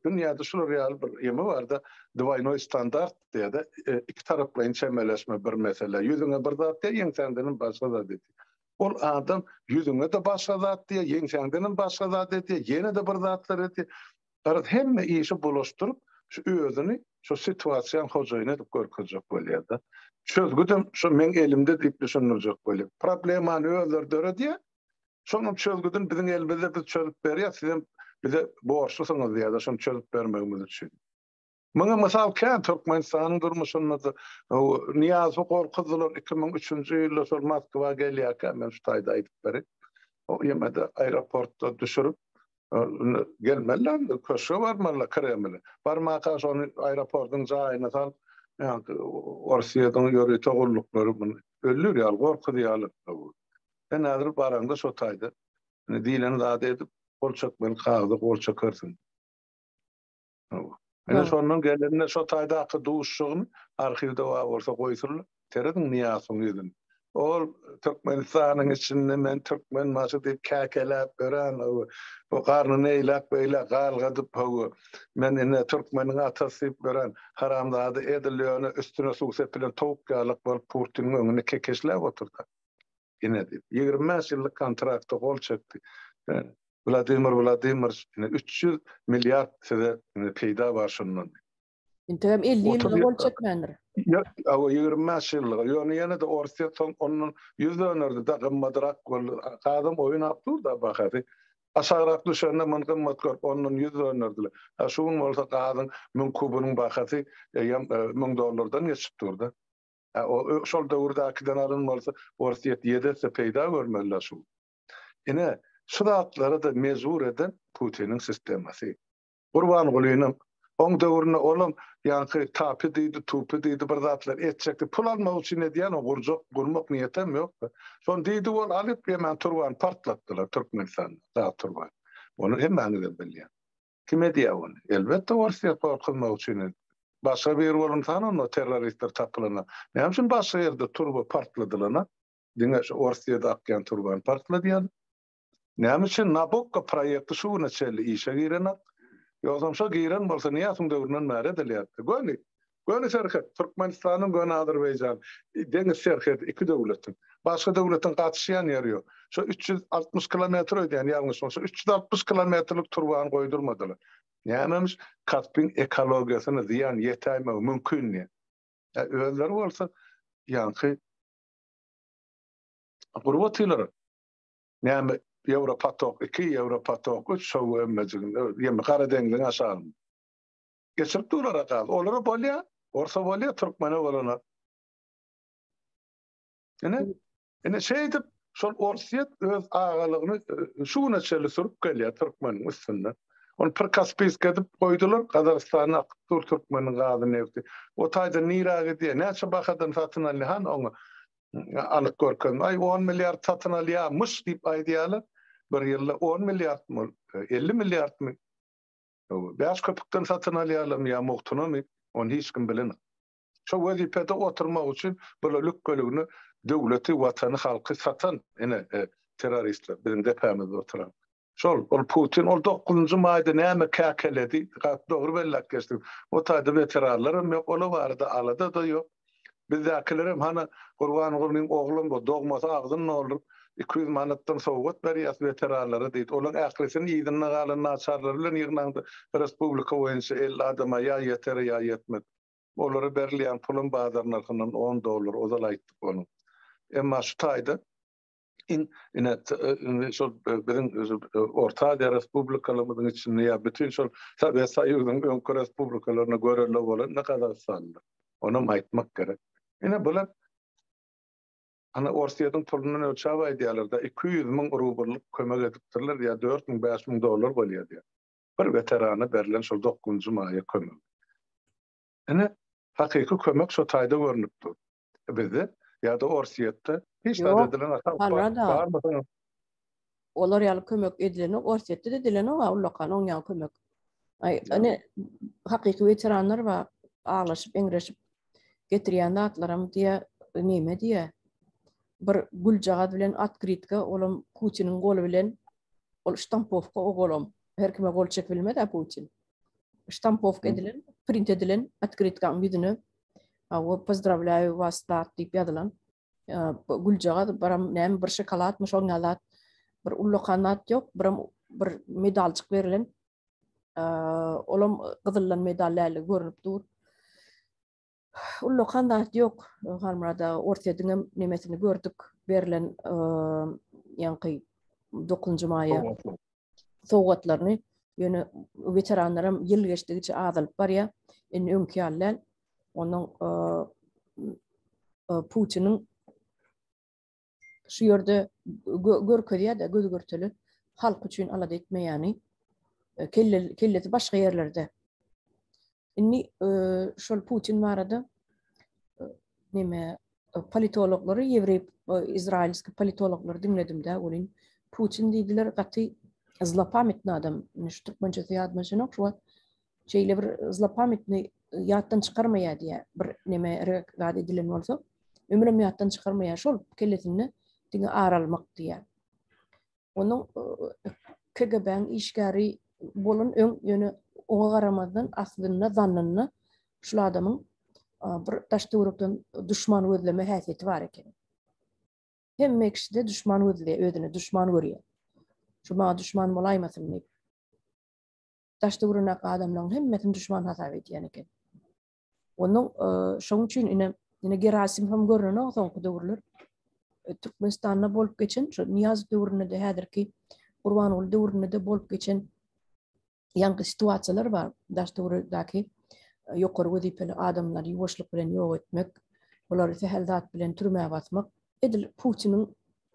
dünýäde şol real bir ýeme bar da dwaynoy standart diýdi. İki taraplaryň çemeleşme bir mesele. Ýüzüňe bir zat diýen ýeňsäňden başga zat diýdi. Ol adam ýüzüňe de başga zat diýe, ýeňsäňden başga zat diýe, ýene de bir zatlar diýe. Arad hemme işi bulaştırıp şu özünü şu situasiýan hojaýyny edip görkezjek bolýar. Çözgüdüm şu men elimde diýip düşünürjek bolýar. Problemany öldürýär diýe. Şonuň çözgüdün biziň elimizde biz çözüp berýär, sizin bize borçlusyňyz diýär, şonu çözüp bermegimiz üçin. Maňa mysal kän Türkmenistanyň durmuşynda Niýazow gorkuzylar 2003-nji ýylda şol Moskwa gelýärkä men şu taýda aýdyp berip. O ýemede aeroportda düşürüp gelmeler, köşe varmalar Kreml'e. Barmağa şonu aeroportun jaýyna sal, Orsiýetyň ýöri togullukları bunu öllür ýal, gorky diýýärler. Ben häzir baranda şo taýda. Diýileni zat edip, bolçak men kagdy, bolçak körsün. Ene şondan gelenine şo taýdaky duşşugyny arhivde bolsa goýsurlar. Terediň Niýazow ýüzüni. Ol Türkmenistanyň içinde men Türkmen maşy diýip käkelep beren, o garnyny eýlep beýle galgadyp men ene Türkmeniň atasy diýip beren haramzady edilýäni üstüne suw sepilen towuk ýalyk bolup Putiniň öňüne kekeşläp oturdy. Ene diýip 25 ýyllyk kontraktda gol çekdi. Vladimir 300 milyar size peýda bar şondan. Integam 50 ýyl gol çekmendir. Ya, o 25 ýyllyk. Ýöne ýene de Orsiýet soň onuň 100 dönerdi da gymmadyrak bol. Kadam oýun apdy da bahady. Aşagyrak düşende men gymmat görüp onuň 100 dönerdiler. Ha şuň bolsa kadam men kubunyň bahady $1000 geçip durdy. O şol döwürdakiden alyn bolsa Orsiýet 7 peýda görmeliler şu. Ene şu zatlara da mezur eden Putiniň sistemasi. Gurban bolýanam. On döwrüne olam ýa-ni tapy diýdi, tupy diýdi bir zatlar etjekdi. Pul almak üçin edýän o gurmak niýetem ýok. Şon diýdi ol alyp hemen turban partlatdylar Türkmenistan. Zat turban. Onu hemmäňiz bilýär. Kim edýär onu? Elbetde Orsiýet gorkuzmak üçin. başga bir bolun tanano terroristler tapylana. Näme üçin başga ýerde turba partladylana? Diňe şu Orsiýada akýan turban partlady ýaly. Näme üçin Nabucco proýekti şuna çelli işe girenak? Ýogam şo giren bolsa niýatyň döwründen bäri edilýärdi. Göni şerhet Türkmenistanyň göni Azerbaýjan deňiz şerhet iki döwletiň başga döwletiň gatşýan ýeri ýok. Şo 360 kilometr öýdän ýalňyş bolsa 360 kilometrlik turban goýdurmadylar. Nämemiş Kaspin ekologiýasyna ziýan ýetäme mümkin ýa. Özleri bolsa ýanky gurbatylary. Näme Ýewropa tok, 2 Ýewropa tok, 3 şow emmejiginde ýeme Gara deňziň aşagy. Geçip durara kal. Olara bolya, orsa bolya Türkmene bolana. Ene şeydi, şol Orsiýet öz agalygyny şuna çeli sürüp gelýär Türkmeniň üstünde. Onu bir Kaspiysk edip koydular, Kazakstanyň aktyw Türkmeniň gazy nefti. O taýda nira gidi, näçe bakadan satyn alýan oňa alyp görkem. Ay 10 milliard satyn alýarmyş diýip aýdýarlar. Bir ýylda 10 milliard mı, 50 milliard mı? Beyaz köpükten satın alayalım ya muhtunamy, onu hiç kim bilen. Şo wezipede oturmak üçin böyle lükkelüğünü döwleti, watany, halky satan ene teröristler bizim depemizde oturan. Şol Putin ol 9-njy maýda näme käkeledi, dogry bellek geçdi. O taýda veteranlarym ýok, ola barda alada da ýok. Bizdekilerim hana Gurban Gurnyň oglum bu dogmasa agdyn ne olur? 200 manatdan sowgat berýär veteranlara diýip. Olaň ählisini ýygynyna galan naçarlar bilen ýygnandy. Respublika boýunça 50 adama ýa ýeter ýa ýetmez. Olary berilýän pulun bazaryn arkandan $10 ozal aýtdyk onu. Emma şu taýda şol biziň Orta Aziýa respublikalarymyň içinde ýa bütün şol Sovet Soýuzynyň öňkü respublikalaryna göreli bolan ne kadar sanlar. Onu aýtmak gerek. Ine bular ana Orsiýadyň pulundan ölçäp aýdýarlar da 200.000 rublyk kömek edipdirler ýa $4.000-5.000 bolýar diýär. Bir veterana berilen şol 9-njy maýa kömek. Ine hakyky kömek şo taýda görnüpdi. Bizde ýa-da Orsiýetde hiç de edilen barmady. Olar ýaly kömek edilen, Orsiýetde de edilen awlakan oňa kömek. Ay ane hakyky veteranlar ba ağlaşyp eňreşip getirýän atlaram diýe näme diýe bir guljagat bilen atkritka olam Putiniň golu bilen ol ştampovka ogolam her kime gol çek bilmedi Putin ştampovka edilen print edilen atkritkaň ýüzüne awa pozdravляю вас diýip ýazylan guljagat baram näme bir şokoladmy şoňalat bir ullokanat ýok bir medalçyk berilen olam gyzyllan medallerle görünüp dur. Ullokanat ýok. Halmurada Orsiýadyň nemesini gördük. Berilen ýanky 9-njy maýa sowgatlaryny ýöne veteranlarym ýyl geçdigiçe azalyp barýar. Öňki ýaller onuň Putiniň şu ýerde görkezýär-de gözgörteli halk üçin alada etmeýäni kelleti başga ýerlerde. Inni şol Putin barada neme politologları Ýewrey İsrailski politologları dinledim-de olin Putin diýdiler gaty zlapamitny adam. Şu türkmençe ýadmaşynyk şu şeýle bir zlapamitni ýatdan çykarmaýar diýär. Bir neme gady edilen bolsa ömrüm ýatdan çykarmaýar şol kelletini diňe aralmak diýär. Onuň KGB-niň işgäri bolan ýöne oňa garamadan aslyna zannyny şu adamyň bir daşdurukdan düşman gözleme häsiýeti bar eken. Hemme kişide düşman gözle özüne düşman görýär. Şu ma düşman bolaýmasyn diýip. Daşdurunak adamlaryň hemmesini düşman hasap edýän eken. Onuň şoň üçin ine Gerasimov görnüň soňky döwürler Türkmenistanda bolup geçen şu Niyaz döwründe häzirki Gurbanoğlu döwründe bolup geçen ýangy situasiýalar bar. Daşdurukdaky ýokary wezipeli adamlary ýuwaşlyk bilen ýok etmek, olary sehelzat bilen türmäge basmak edil Putiniň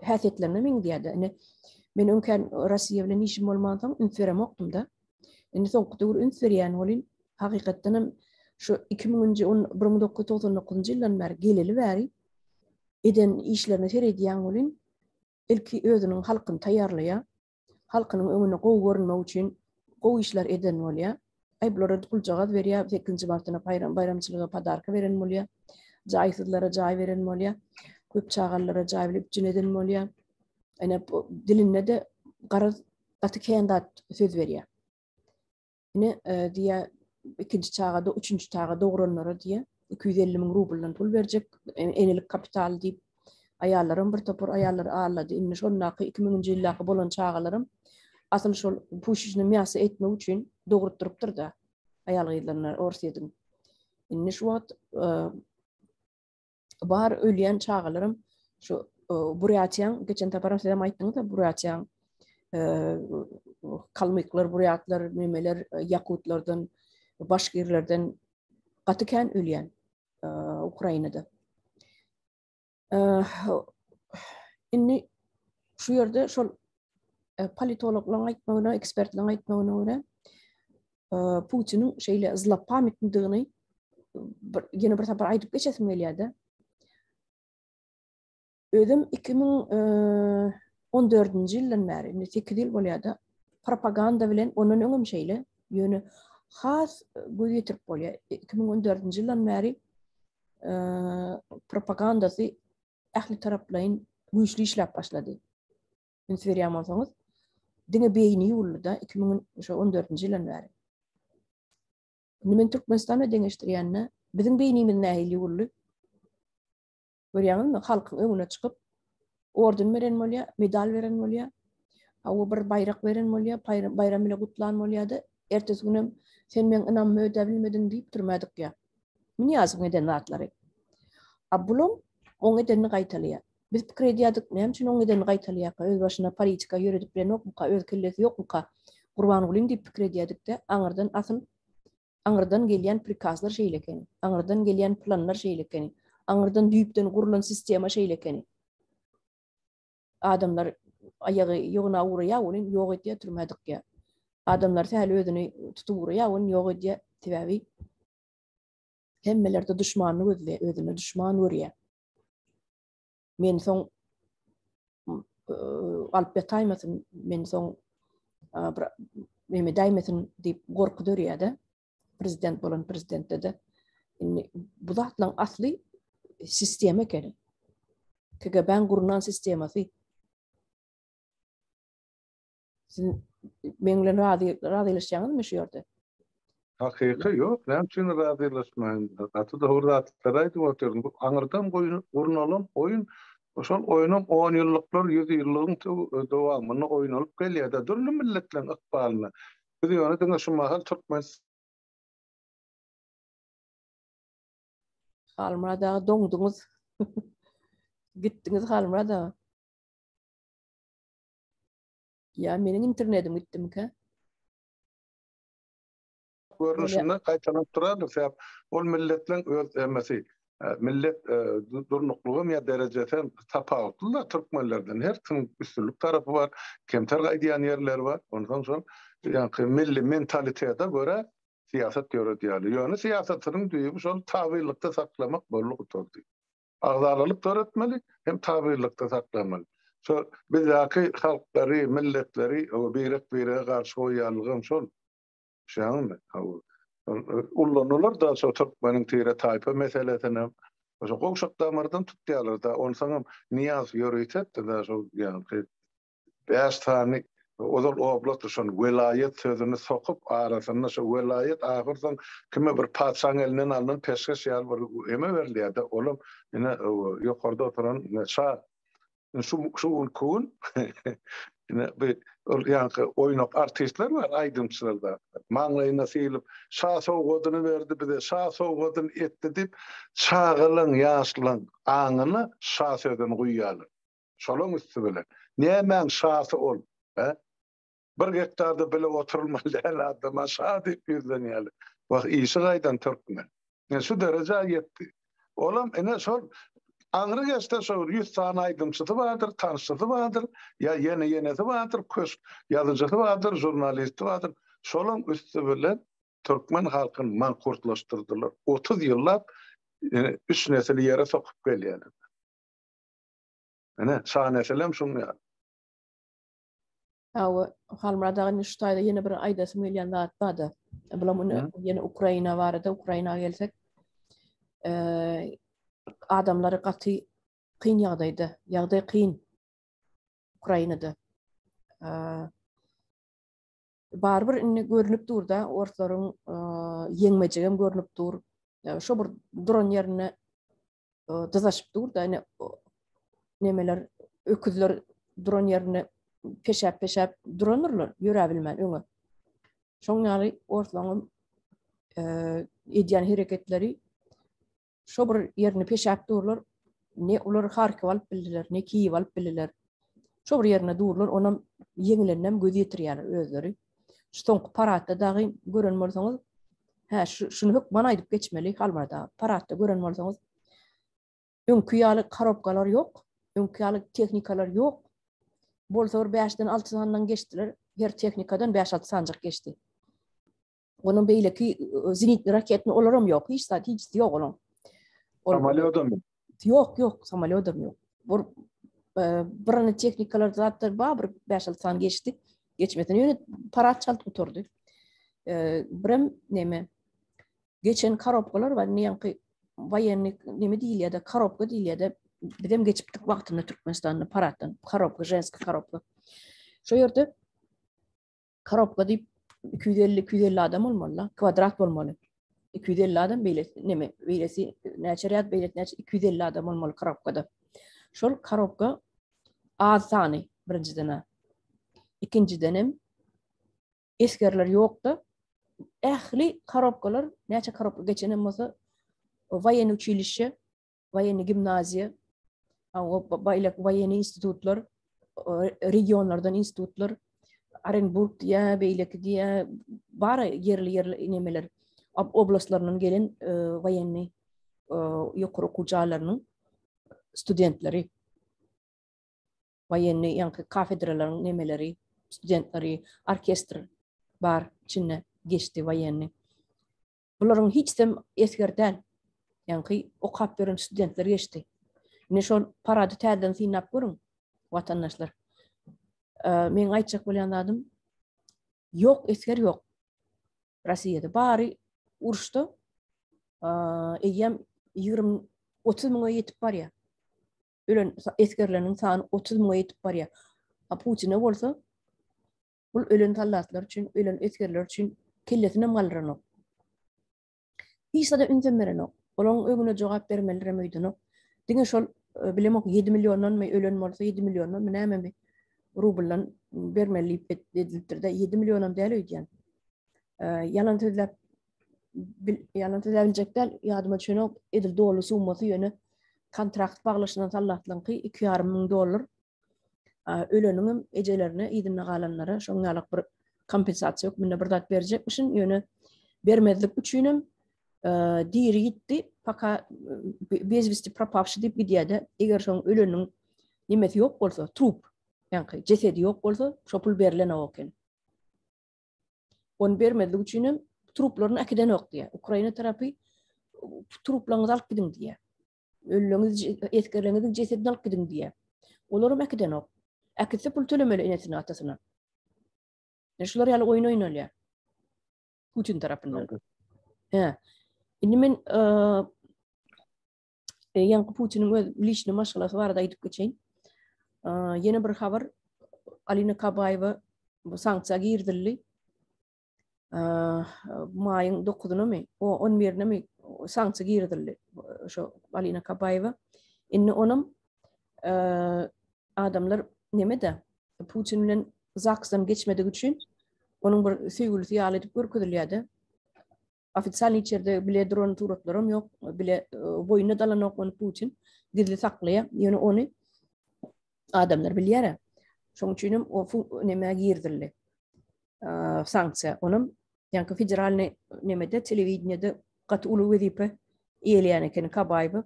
häsiýetlerine min diýdi. Men öňken Rossiýa bilen işim bolmadan ünferemokdum da. Indi soňky döwür ünferýän bolin hakykatdan şu 1999-njy ýyldan beri geleli bäri eden işlerini seredýän bolin ilki özüniň halkyny taýýarlaýar. Halkynyň öňüne gowy görünmek üçin gowy işler eden bolýar. Ay bulara kulcağa veriya 8. martına bayramçılığa padarka veren bolya. Caysızlara cay veren bolya. Köp çağallara cay bilip cüneden bolya. Ana dilinne de garaz atı kendat söz veriya. Yine diye ikinci çağda, üçüncü çağda oranlara diye 250 bin rubelden pul verecek. Enelik kapital deyip ayarlarım bir topur ayarları ağırladı. İnne şonnaqı 2000. yıllaqı bolan çağalarım. Asıl şol puşişini miyası etme için doğrutturuptur da ayarlayılanlar orsiyedim. İnne şu vat bahar öleyen çağalarım şu Buryatiyan, geçen taparam size ayttınız da Buryatiyan kalmıklar, Buryatlar, nemeler, Yakutlardan, başka yerlerden katıken öleyen Ukrayna'da. İnne şu yerde şol politologlar aytmağına, ekspertler aytmağına göre Putin'in şeyle ızlapam etmediğini yine bir sefer aytıp geçesim gelýärdi. Özüm 2014-nji ýyldan bäri, 8 ýyl bolýardy. Propaganda bilen onun öňüm şeýle ýöne has göz ýetirip bolýar. 2014-nji ýyldan bäri propagandasy ähli taraplaryň güýçli işläp başlady. Siz berýärmiňiz? Diňe beýni ýolda 2014-nji ýyldan bäri. Nimen Türkmenistana deňeşdirýänne biziň beýnimiz nähili ýolly. Görýäňizmi? Halkyň öňüne çykyp orden beren bolýar, medal beren bolýar. Hawa bir bayrak beren bolýar, bayram bilen gutlan bolýardy. Ertesi günem sen men inanma öde bilmedin diýip durmadyk ýa. Meni ýazyp eden zatlary. Abulum oň edenini gaýtalýar. Biz pikir edýärdik, näme üçin oň edenini gaýtalýar? Öz başyna politika ýöredip bilen okmuka, öz kellesi ýokmuka? Gurban gulyň diýip pikir edýärdik de, aňyrdan gelýän prikazlar şeýle ekeni, aňyrdan gelýän planlar şeýle ekeni, aňyrdan düýpden gurulan sistema şeýle ekeni. Adamlar ayagy ýoguna uğraýar, ony ýok edýär turmadyk ýa. Adamlar täli özüni tutup uğraýar, ony ýok edýär. Täbäbi hemmelerde düşmanly gözle, özüne düşman görýär. Men soň alyp ýataýmasyn, men soň meme daýmasyn diýip gorky dörýärdi. Prezident bolan prezident dedi. Bu zatlaryň asly sistema ekeni. KGB'nin gurulan sistemasy. Sizin benimle radylaşýaňyzmy şu ýerde? Hakyky ýok, näme üçin radylaşmaýyn? Atı da hurda atlaýdy oturun. Bu aňyrdan gurnalan oyun, oşol oyunum 10 ýyllyklar, 100 ýyllygyň dowamyny oýnalyp gelýär. Dürli milletlerin ykbalyna. Biz ýöne diňe şu mahal Türkmenistan Halmada doňduňyz. Gitdiňiz halmada. Ya meniň internetim gitdimkä? görnüşinde gaýtanyp durardy. Sebäp ol milletleriň öz emesi, millet durnuklugy ýa derejeden tapawutlar türkmenlerden her kim üstünlük tarapy bar, kemter gaýdýan ýerler bar. Ondan soň ýa milli mentalitete göre siýasat ýöredýär. Ýöne siýasatynyň düýbi şol tabirlikde saklamak boluk oturdy. Agzalalyp töretmeli, hem tabirlikde saklamaly. Şol bizdäki halklary, milletleri o birek-birege garşy goýanlygym şol. Şäňmi? Ullanurlar da şo Türkmeniň tire taýpa meselesine şo gowşak damardan tutýarlar da onu saňam niýaz ýöreýet da şo ýa-ni beş tane ozal oblast şon welayet sözüni sokup arasyna şo welayet ahyrdan kime bir padşaň elinden alynan peşkeş ýaly bir eme berilýär da olum ine ýokarda oturan şa şu kun ýa-ni oýnak artistler bar, aýdymçylar da. Maňlaýyna silip, şa sowgadyny berdi bize, şa sowgadyny etdi diýip, çağılyň, ýaşlyň aňyny şa sözüni goýýarlar. Şolaň üstü bilen. Näme şasy ol? Bir hektarda bile oturulmaly däl adama şa diýip ýüzlenýärler. Bak işi gaýdan Türkmen. Şu derece ýetdi. Olam ene şol Aňry geçte şol 100 tane aýdymçysy bardyr, tanışçysy bardyr, ýa ýene-ýenesi bardyr, köş ýazyjysy bardyr, jurnalisti bardyr. Şolaň üstü bilen Türkmen halkyny mankurtlaşdyrdylar. 30 ýyllap 3 nesili ýere sokup gelýärler. Ene şa nesilem şunu ýa. Hawa halmadagyny şu taýda ýene bir aýdasym gelýän zat bardy. Bulamını yine Ukrayna var da Ukrayna gelsek adamları katı kıyın yağdaydı. Yağday kıyın Ukrayna'da. Barbir inni görünüp dur da ortaların yengmecegem görünüp dur. Şo bir duran yerine dızaşıp dur da nemeler öküzler duran yerine peşap duranırlar yörebilmen öňe. Şoňaly ortalarym edýän hereketleri şo bir ýerine peşap durlar. Ne ular harky alyp bildiler, ne kiýip alyp bildiler. Şo bir ýerine durlar, onam ýeňilenem göz ýetirýär özleri. Şoňky paratda dagy gören bolsaňyz, şunu huk bana aýdyp geçmeli, halbarda paratda gören bolsaňyz, öňküýaly karapkalar ýok, öňküýaly tehnikalar ýok. Bolsa 5-den 6 sandan geçdiler, her tehnikadan 5-6 sanjak geçdi. Onun beýleki zenitli raketini olaram ýok, hiç ýok olan. Samalyodam Ýok, samalyodam ýok. Birine tehnikalar zatlar bar 5-6 san geçdi. Geçmeden ýöne parat çalyp oturdy. Birem neme? Geçen karapkalar var, näňki wayenlik neme diýilýär da, karapka diýilýär da, bizem geçipdik wagtynda Türkmenistanda paratdan, karapka, jenski karapka. Şo ýerde karapka diýip 250 adam bolmaly, kvadrat bolmaly. 250 adam beýle neme? Beýlesi näçeriýat beýlet 250 adam bolmaly karapkada. Şol karapka az sany birinciden. İkinciden eskerler ýokdy. Ähli karapkalar, näçe karapka geçenem bolsa, wayen училище, wayen gimnaziýa, baýlak wayen institutlar, regionlardan institutlar, Orenburg diýä, beýlek diýä, bar yerli nemeler, oblastlarynyň gelen wayenni ýokary okuwçylarynyň studentleri, wayenni ýa-ni kafedralaryň nemeleri, studentleri, orkestr bar içinde geçti wayenni. Bularyň hiçdem esgerdän, ýa-ni okap beren studentler geçti. Ne şol parady täzeden synap görüň, watandaşlar. Men aýtjak bolýan adym ýok, esger ýok. Rossiýada bary uruşda eýem 20-30 miňe ýetip barýar. Ölen esgerleriň sany 30 miňe ýetip barýar. Putin'e bolsa bul ölen tallatlar üçin, ölen esgerler üçin kelletine malrano. Hiç da ünsemmereno. Olaň öňüne jogap bermeleri meýdano. Diňe şol bilemok 7 milyondan me ölen bolsa 7 milyondan näme rublan bermeli edildirde 7 milyondan däl öýdýän. Yalan tezläbiljekler ýadyma düşenok edil dolu summasy ýöne kontrakt baglaşynan tallatlanky $2,500. Öleniň ejelerine ýedinne galanlara şoňalyk bir kompensasiýa mende bir zat berjekmişin ýöne bermezlik üçinem diýeri gitdi paka bezvisti propavşy diýip gidýärdi. Eger şoň öleniň nimesi ýok bolsa, trup, ýa-ni jesedi ýok bolsa, şo pul berilen oken. On bermezlik üçinem truplaryny akiden ok diýär. Ukraina tarapy truplaryňyzy alyp gidiň diýär. Ölüňiz eskerleriňiziň jesedini alyp gidiň diýär. Olaram akiden ok. Akitse pul tölemeli enesine atasyna. Şular ýaly oýun oýnalýar. Putin tarapyndan. Indi men ýa-ni Putiniň öz liçni maşgalasy barada aýdyp geçeýin. Ýene bir habar, Alina Kabayewa bu sanksiýa girdildi. Maýyň 9-nymy, 11-nymy sanksiýa girdildi. Şo Alina Kabayewa. Indi onam adamlar nemede Putin bilen zaksdan geçmedik üçin onun bir söýgülisi ýaly edip görkezilýärdi. Ofitsial içerde bile drone turatlarım yok, bile boyuna dalanok onu Putin gizli saklaýar. Ýöne onu adamlar bilýär. Şoň üçin o näme girdildi. Sanksiýa onum ýa-ni federalny nemede telewizionyada gaty uly wezipe eýelýän eken Kabayewa.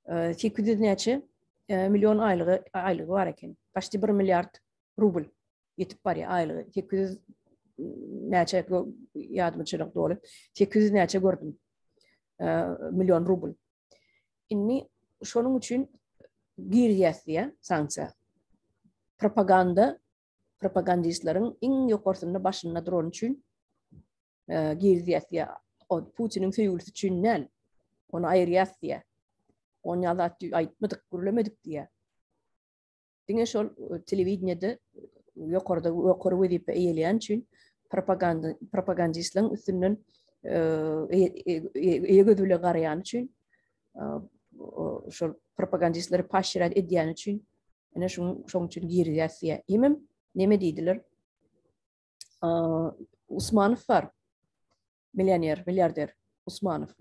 800 näçe milyon aylygy var eken. Başdy 1 milyard rubl ýetip barýar aylygy. 800 näçe ýadyma çylyk doly. 800 näçe gördüm. Milyon rubl. Inni şonuň üçin girýäsdiýär sanksiýa. Propagandistlaryň iň ýokarsyna başynda duran üçin girdiyat diye o Putin'in söyülüsü için näl onu ayrıyat diye onu yazat aytmadık gürlemedik diye diňe şol telewizionyada ýokary wezipe eýeleýän üçin propagandistlaryň üstünden ýögödüle garaýan üçin şol propagandistleri paşirat edýän üçin ene şoň üçin girdiyat diye emem neme diýdiler Usmanow var milyarder Usmanow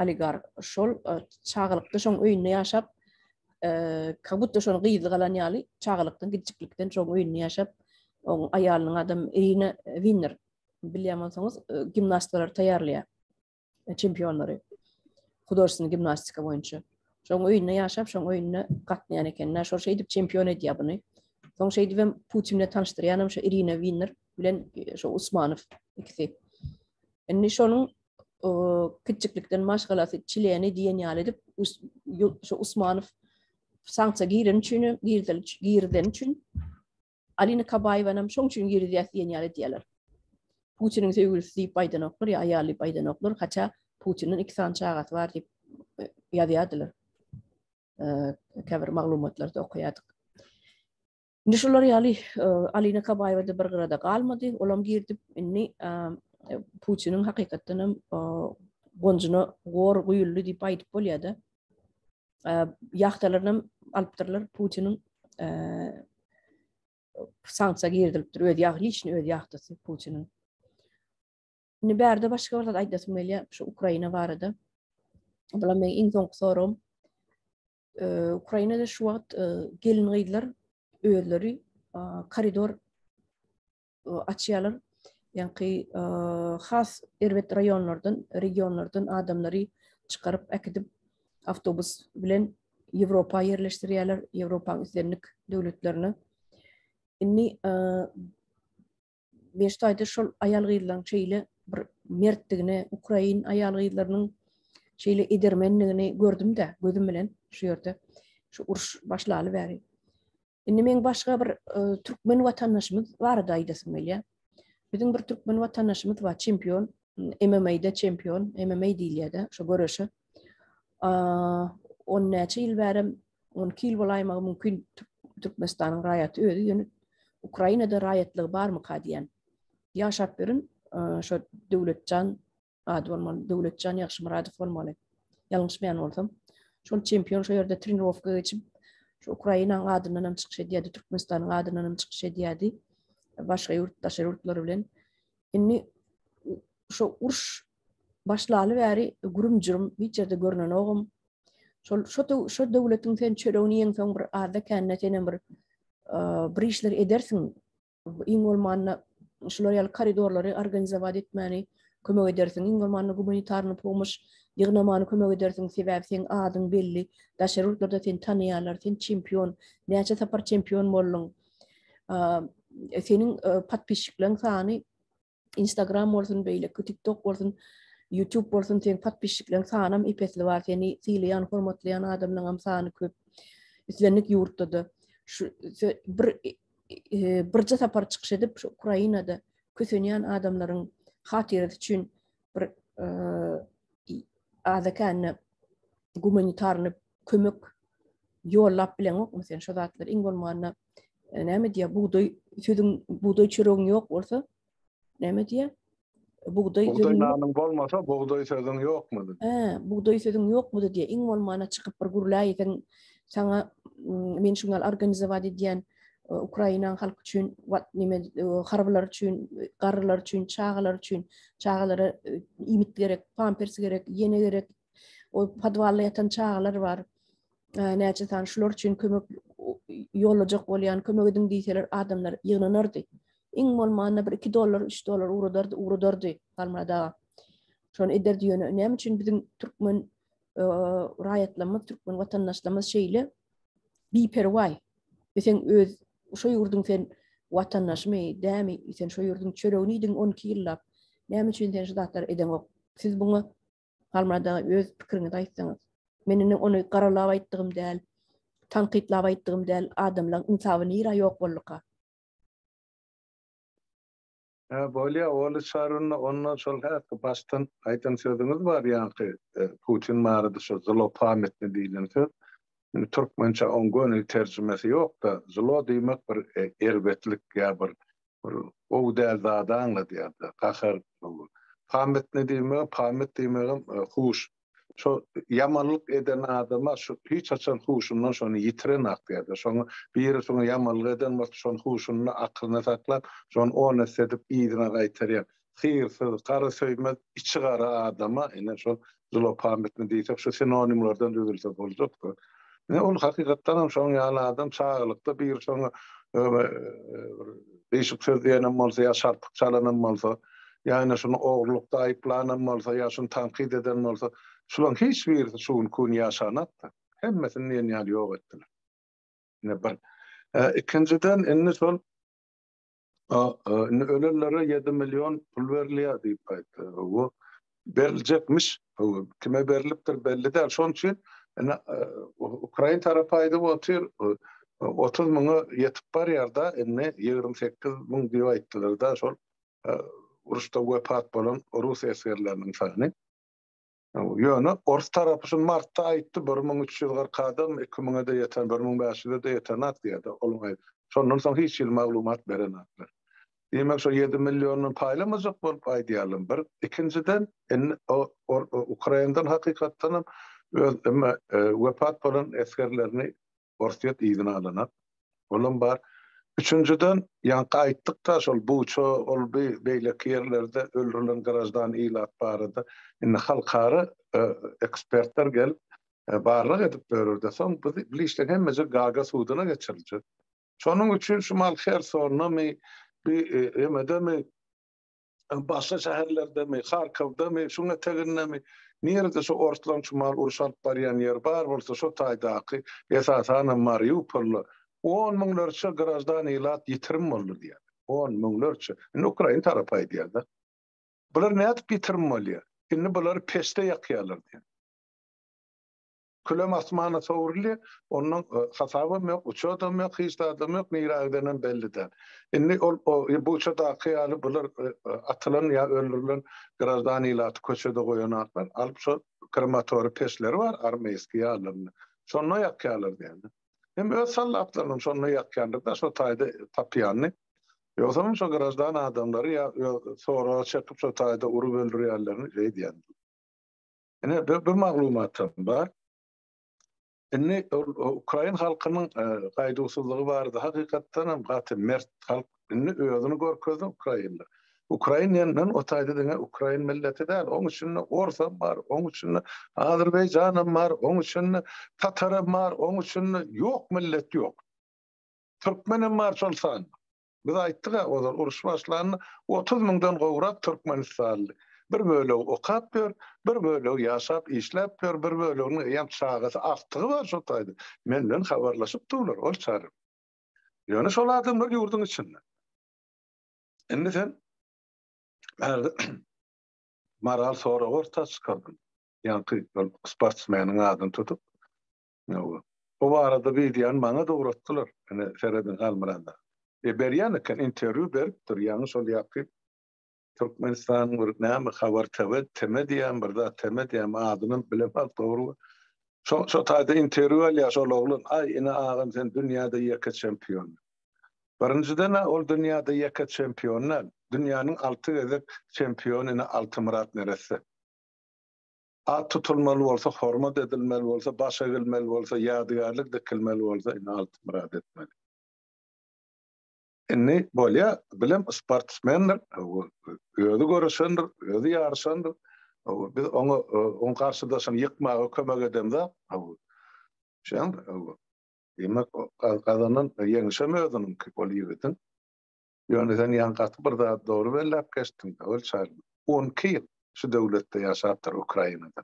oligark şol çağılykda şoň öýünde ýaşap kabutta şonu gyýyly galan ýaly çağılykdan gidjiklikden şoň öýünde ýaşap oň aýalynyň adam Irina Winner bilýärmiňiz gimnastlar taýýarlaýar çempionlary hudorsny gimnastika boýunça şoň öýünde ýaşap şoň öýünde gatnaýan ekenler şol şeýdip çempion edýär buny şoň şeýdip Putinle tanışdyrýanam şu Irina Winner bilen şu Usmanow ikisi indi şonuň küçüklikden maşgalasy çileni diýen ýaly edip şu Usmanow sanksiýa girden üçin Alina Kabayewanam şoň üçin girdiýär diýen ýaly diýerler. Putiniň söýgülisi Baydenoklar ýa aýaly Baydenoklar haça Putiniň 2 san çagat bar diýip ýazýardylar. Käbir maglumatlarda okuýardyk. Indi şolar ýaly Alina Kabayewa da bir gyrada galmady, olam girdip inni Putiniň hakykatdan gonjuna gor güýülli diýip aýdyp bolýardy. Ýagtalaryny alypdyrlar Putiniň sanksiýa girdilipdir, öz ýaglyşyny öz ýagtasy Putiniň. Indi bärde başga bir aýdasym gelýär, şu Ukraina barada. Bular men iň soňky sorum. Ukrainada şu wagt gelin gyýdylar, özleri koridor açýarlar. Ýani has erwet regionlardan adamlary çykaryp äkidip avtobus bilen Ýewropa ýerleşdirýärler, Ýewropaň üstünlik döwletlerini. Inni beştaýda şol aýal gyýdylan şeýle bir mertdigini, Ukrain aýal gyýdlarynyň şeýle edermenligini gördüm-de, gözüm bilen şu ýerde şu uruş başlaly bäri. Indi men başga bir türkmen watandaşymyz barada aýdasym gelýär. Bizim bir türkmen watandaşymyz var, çempion, MMA'da çempion, MMA diýilýär, şu görüşi. 10 näçe ýyl bäri 12 ýyl bolaýmagy mümkin Türkmenistanyň raýaty öýdi, ýöne Ukrainada raýatlygy barmy diýen. Ýaşap birin, şu Döwletjan Döwletjan Ýagşymyradow bolmaly. Ýalňyşmaýan bolsam, şol çempion şu ýerde trenirowka geçip şu Ukrainanyň adyndan çykyş edýärdi, Türkmenistanyň adyndan çykyş edýärdi. Başga ýurtdaşlar ýurtlary bilen. Indi şu uruş başlaly bäri gürüm-jürüm hiç ýerde görnen ogum. Şu döwletiň sen çöregini ýeň soň bir ada känne senen bir işler edersiň. Iň bolmanda şular ýaly koridorlary organizowat etmäni kömek edersiň. Iň bolmanda humanitarny pomoş ýygnamany kömek edersiň. Sebäbi sen adyň belli. Daşary ýurtlarda sen tanýarlar, sen çempion, näçe tapar çempion boldun. Senin patpişiklerin sany Instagram bolsun, beýle TikTok bolsun, YouTube bolsun, sen patpişiklerin sanam ipesli bar, seni silýän, hormatlayan adamlaryň sany köp. Üstlenlik ýurtda şu birje tapar çykyş edip şu Ukrainada kösenýän adamlaryň hatyrysy üçin bir azakanny humanitarny kömek ýollap bilen ok, mesela şu zatlar iň bolmanda näme diýär, buğday çöregiň ýok bolsa, näme diýär? Buğday nanyň bolmasa, buğday sözüň ýokmudy? Buğday sözüň ýokmudy diýär. Iň bolmanda çykyp bir gurlaýyň, saňa men şuňal organizowat edýän Ukraina halky üçin, harbylar üçin, garrylar üçin, çağalara imit gerek, pampers gerek, ýene gerek. O padwalla ýatan çağalar bar. Näçe tan şular üçin kömek ýolajak bolýan, kömek ediň diýseler adamlar ýygnanardy. Iň bolmanda bir $2, $3 uradardy galmada. Şonu ederdi ýöne. Näme üçin bizim türkmen raýatlarymyz, türkmen watandaşlarymyz şeýle biperway. Sen öz şo ýurdun sen watandaşmy, dämi, sen şo ýurdun çöregini diň 12 ýyllap. Näme üçin sen şu zatlar eden ok? Siz buňa galmada öz pikiriňizi aýtsaňyz. Meni onu garalap aýtdygym däl, tanqidlap aýtdygym däl, adamlaryň insabyny ýa ýok bollyka. Böyle oğlu çarınna ondan sonra baştan aytan sözünüz var yani Putin mağarada şu zlopametni diýilen söz. Türkmençe ongun tercümesi yok da zlo diýmek bir erbetlik ya bir o da anladı ya da kahar pametni diýmek pamet diýmegim huş. Şu yamanlyk eden adama şu hiç açan huşundan şonu yitiren akdyada. Şonu biri şonu yamanlyk eden wagt şonu huşunu aklyna saklap, şonu ona sedip ýygyna gaýtarýar. Hyrsız, gara söýmez, içi gara adama ene şol zlopametni diýsek şu sinonimlerden düzülse boljak. Ne ol hakykatdan hem şoň ýaly adam çağlykda bir şoňa beýşik söz diýenem bolsa ýa şartlyk çalanan bolsa ýa-ni şunu oglukda aýplanan bolsa ýa şunu tanqid eden bolsa şulan hiç bir şuun kun ýaşanatda hemmesini ýa-ni ýok etdiler. Ne bir ikinciden enne şol ölelere 7 milyon pul berilýär diýip aýtdy. Bu beriljekmiş. Kime berilipdir belli däl. Şoň üçin Ukraina tarapy aýdyp otyr 30 000 ýetip barýarda enne 28 000 diýip aýtdylar da şol uruşda wepat bolan Rus esgerleriniň sany. Ýöne Orus tarapy şol martda aýtdy 1340 adam 2000-de ýeten 1500-de ýeten atdyýar. Olmaý. Şondan soň hiç ýyl maglumat berenatlar. Demek şo 7 milyonyň paýlamajak bolup aýdýarlym bir. Ikinciden Ukrainadan hakykatdan wepat bolan esgerlerini Orusýat ýygyna alanat. Olam bar. Üçüncüden ýanky aýtdykda şol buço ol beýlek ýerlerde öldürilen garajdan ilat barada indi halkara ekspertler gelip barlyk edip berýärdi. Soň bu işler hemmece gaga suwdyna geçirildi. Şonuň üçin Şumal Hersonyny emedemi başga şäherlerdemi Harkowdami şuňa teginnemi nerede şu Oruslan Şumal uruş alyp barýan ýer bar bolsa şu taýdaky esasan Mariupol 10 miňlerçe garajdan ilat ýitirim boldy diýär. 10 miňlerçe. Ukraina tarapy aýdýar da. Bular näde ýitirim bolýar? Indi bular peşde ýakýarlar diýär. Külem asmana sowrulýar, onuň hasabam ýok, uçadam ýok, hiçdadam ýok, niragdanan bellidir. Indi bu uçadaky ýaly bular atylan ýa öldürilen garajdan ilat köçede goýanatlar. Alyp şu krematory peşleri var, armeýski ýalyny. Şonu ýakýarlar diýär. Hem öz sallatlaryň şonu ýakýarlar da şu taýda tapýanny. Ýogsa şu garajdan adamlary ýa sonra çykyp şu taýda urup öldürýärlerini diýär. Ene bir maglumatym bar. Indi Ukraina halkynyň gaýdusuzlygy bardy. Hakykatdan hem gaty mert halk indi özüni görkezdi Ukraina. Ukrainanyň o taýda diňe Ukraina milleti däl, oň üçin Orusam bar, oň üçin Azerbaýjanam bar, oň üçin Tataram bar, oň üçin ýok millet ýok. Türkmenem bar şol san. Biz aýtdyk o uruş başlanyny 30 000dan gowrak Türkmenistan. Bir bölegi okap ber, bir bölegi ýaşap, işläp ber, bir böleginiň ýam çagasy aktygy bar şo taýda. Menden habarlaşyp durlar, ol çary. Ýöne şol adamlar ýurdun içinde. Endi sen maral sonra orta çykardın. Ýanky sportsmeniň adyny tutup. O arada bir diýen maňa da uratdylar. Ene Feredin Almyranda. Berýän interview beripdir, ýani şol ýaky Türkmenistan bir näme habar teme diýen bir da teme diýen adyny bilemem dogry. Şo taýda interview alýar şol oglun, ay ine agam sen dünýäde ýeke çempion. Birinciden ol dünýäde ýeke çempionlar, dünýäniň 6 gezek çempionyny Altymyrat neresi. Tutulmaly bolsa, hormat edilmeli bolsa, başa gelmeli bolsa, ýadygarlyk dikilmeli bolsa ine Altymyrat etmeli. Indi bolýa bilen sportsmenler öýdi görüşendir, öýdi ýarşandyr. Biz oň karşydaşyny ýykmaga kömek edemde. Şeň demek gazanan ýeňişem özüniň bolýardyň. Ýöne sen ýangaty bir zat dogry bellep geçdiň. Ol çary 12 ýyl şu döwletde ýaşapdyr Ukrainada.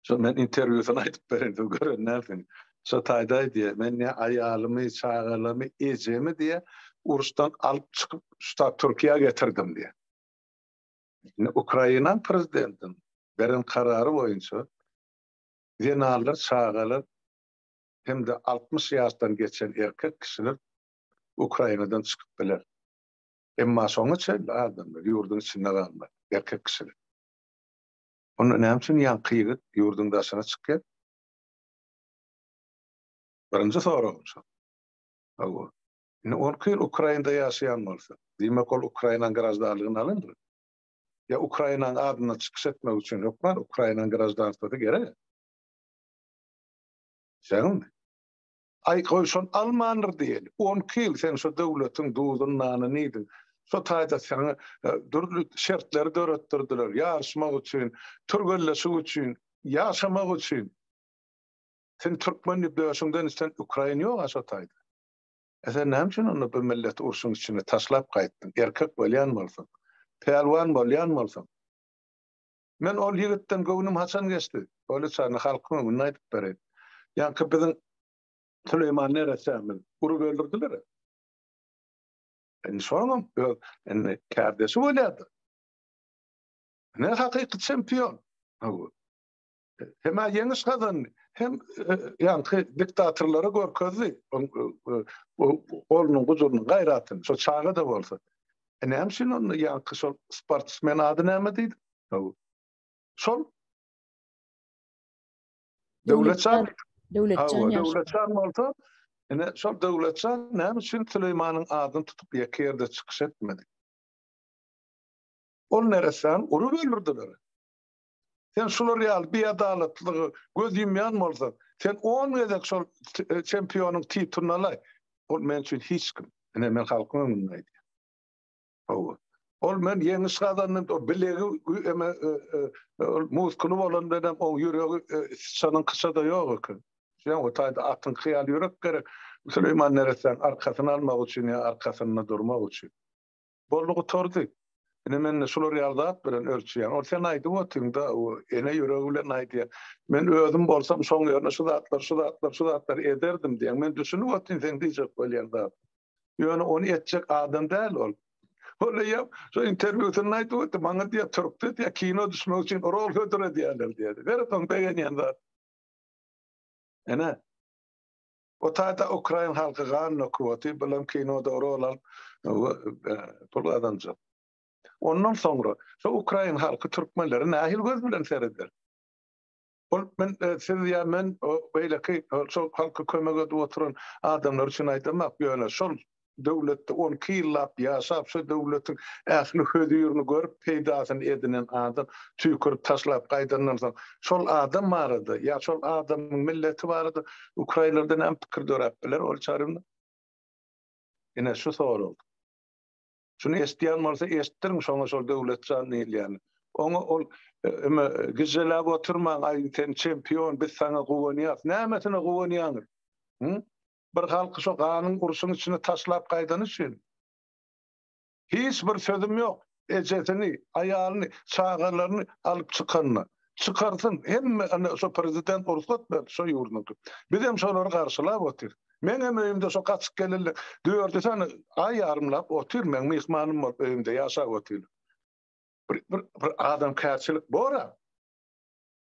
Şo men interwýusyny aýdyp berdim, görenlerden. Şo taýda diýe, men ýa aýalymy, çağalamy, ejemi diýe urusdan alyp çykyp şuta Türkiýe getirdim diýe. Ukraina prezidentiň beren karary boýunça genallar, çağalar hem de 60 ýaşdan geçen erkek kişiler Ukrainadan çykyp biler. Emma soňa çel adamlar ýurdun içinde galdy. Erkek kişiler. Onu näme üçin ýankygy ýurdun daşyna çykýar? Birinji soragy şu. Awa. Ne orkyl Ukrainada ýaşaýan bolsa, diýmek ol Ukrainaň garaşdarlygyny alyndyr. Ya Ukrainaň adyna çykyş etmek üçin ýoklar, Ukrainaň garaşdarlygyny gerek. Şeňmi? Ay koýşan Almanlar diýeli. 10 ýyl sen şu döwletiň duýdun nany nidin. Şu taýda sana dürli şertleri döretdirdiler. Ýaşamak üçin, türgelleşik üçin, ýaşamak üçin. Sen Türkmenli döwüşiňden sen Ukraina ýok aşa taýda. Sen näme üçin onu bu millet urşuň içine taşlap gaýtdyň? Erkek bolýan bolsaň, pelwan bolýan bolsaň. Men ol ýigitden göwnüm haçan geçdi. Öyle çany halkyma bunu aýdyp berýär. Ýa-ki biziň Süleyman neresemil uru öldürdüler. Şoňam kardeşi bolýardy. Ne hakyky çempion. Hem ýeňiş gazandy, hem ýa-ki diktatorlara görkezdi. Onuň gujurnyň gaýratyny, şo çağa da bolsa. Näme üçin onu ýa-ki şol sportsmen ady näme diýdi? Şol döwletçan Döwletçan bolsa, şol döwletçan näme üçin Süleymanyň adyny tutup ýekerde çykyş etmedi? Ol neresen uru öldürdiler. Sen şular ýaly beadalatlygy göz ýumýan bolsaň, sen 10 gezek şol çempionyň tituluny alay. Ol men üçin hiç kim. Men halkyma bunu aýdym. Ol men ýeňiş gazandy, o bilegi muskulu bolan dedem, o ýüregi şanyň kısa da ýok ekan. Şeň o taýda atyn hyýal ýürek gerek. Süleyman neresen arkasyna almak üçin ýa arkasyna durmak üçin. Bollugy tordy. Men şular ýardat bilen ölçüýän. Ol sen aýdyp otyrda, o ene ýüregi bilen aýdýar. Men özüm bolsam şoň ýerine şu zatlar ederdim diýen. Men düşünip otyryn sen diýjek bolýanda. Ýöne onu etjek adam däl ol. Öyle ya, şu interview'da neydi o? Bana diye Türk'te diye kino düşmek için rol hödüre diyorlar diye. Veratan beğen yanında. O taýda Ukraina halkı ganno kvoti, bilen kinoda rol al, pul adamca. Ondan sonra, şu Ukraina halkı Türkmenleri nähil göz bilen seyreder. Men siz ya men böyle ki, şu halkı kömege oturan adamlar için aýdamak, ýöne şol döwletde 10 ýyllap ýaşap şu döwletiň ähli hödüýürini görüp peýdasyny edinen adam tüýkürip taşlap gaýdandan soň şol adam barady ýa şol adamyň milleti barady Ukrainalardan hem pikir döräpler ol çarymda. Ene şu sorul. Şunu esdiýän bolsa esdirin şoňa şol döwletçan ýylýany. Oňa ol güzelläp oturmaň aý sen çempion biz sana gowanyýar. Nämetine gowanyýar? Bir halky şo ganyň urşuň içine taşlap gaýdany üçin. Hiç bir sözüm ýok. Ejetini, aýalyny, çağalaryny alyp çykanyna. Çykarsın. Hemme şo prezident ursatma şo ýurduny. Biz hem şolary garşylap otyr. Men hem öýümde şo gaçyp gelirler. Döwürde sany aý ýarymlap otyr. Men mehmanym bolup öýümde ýaşap otyr. Bir adam kärçilik bora.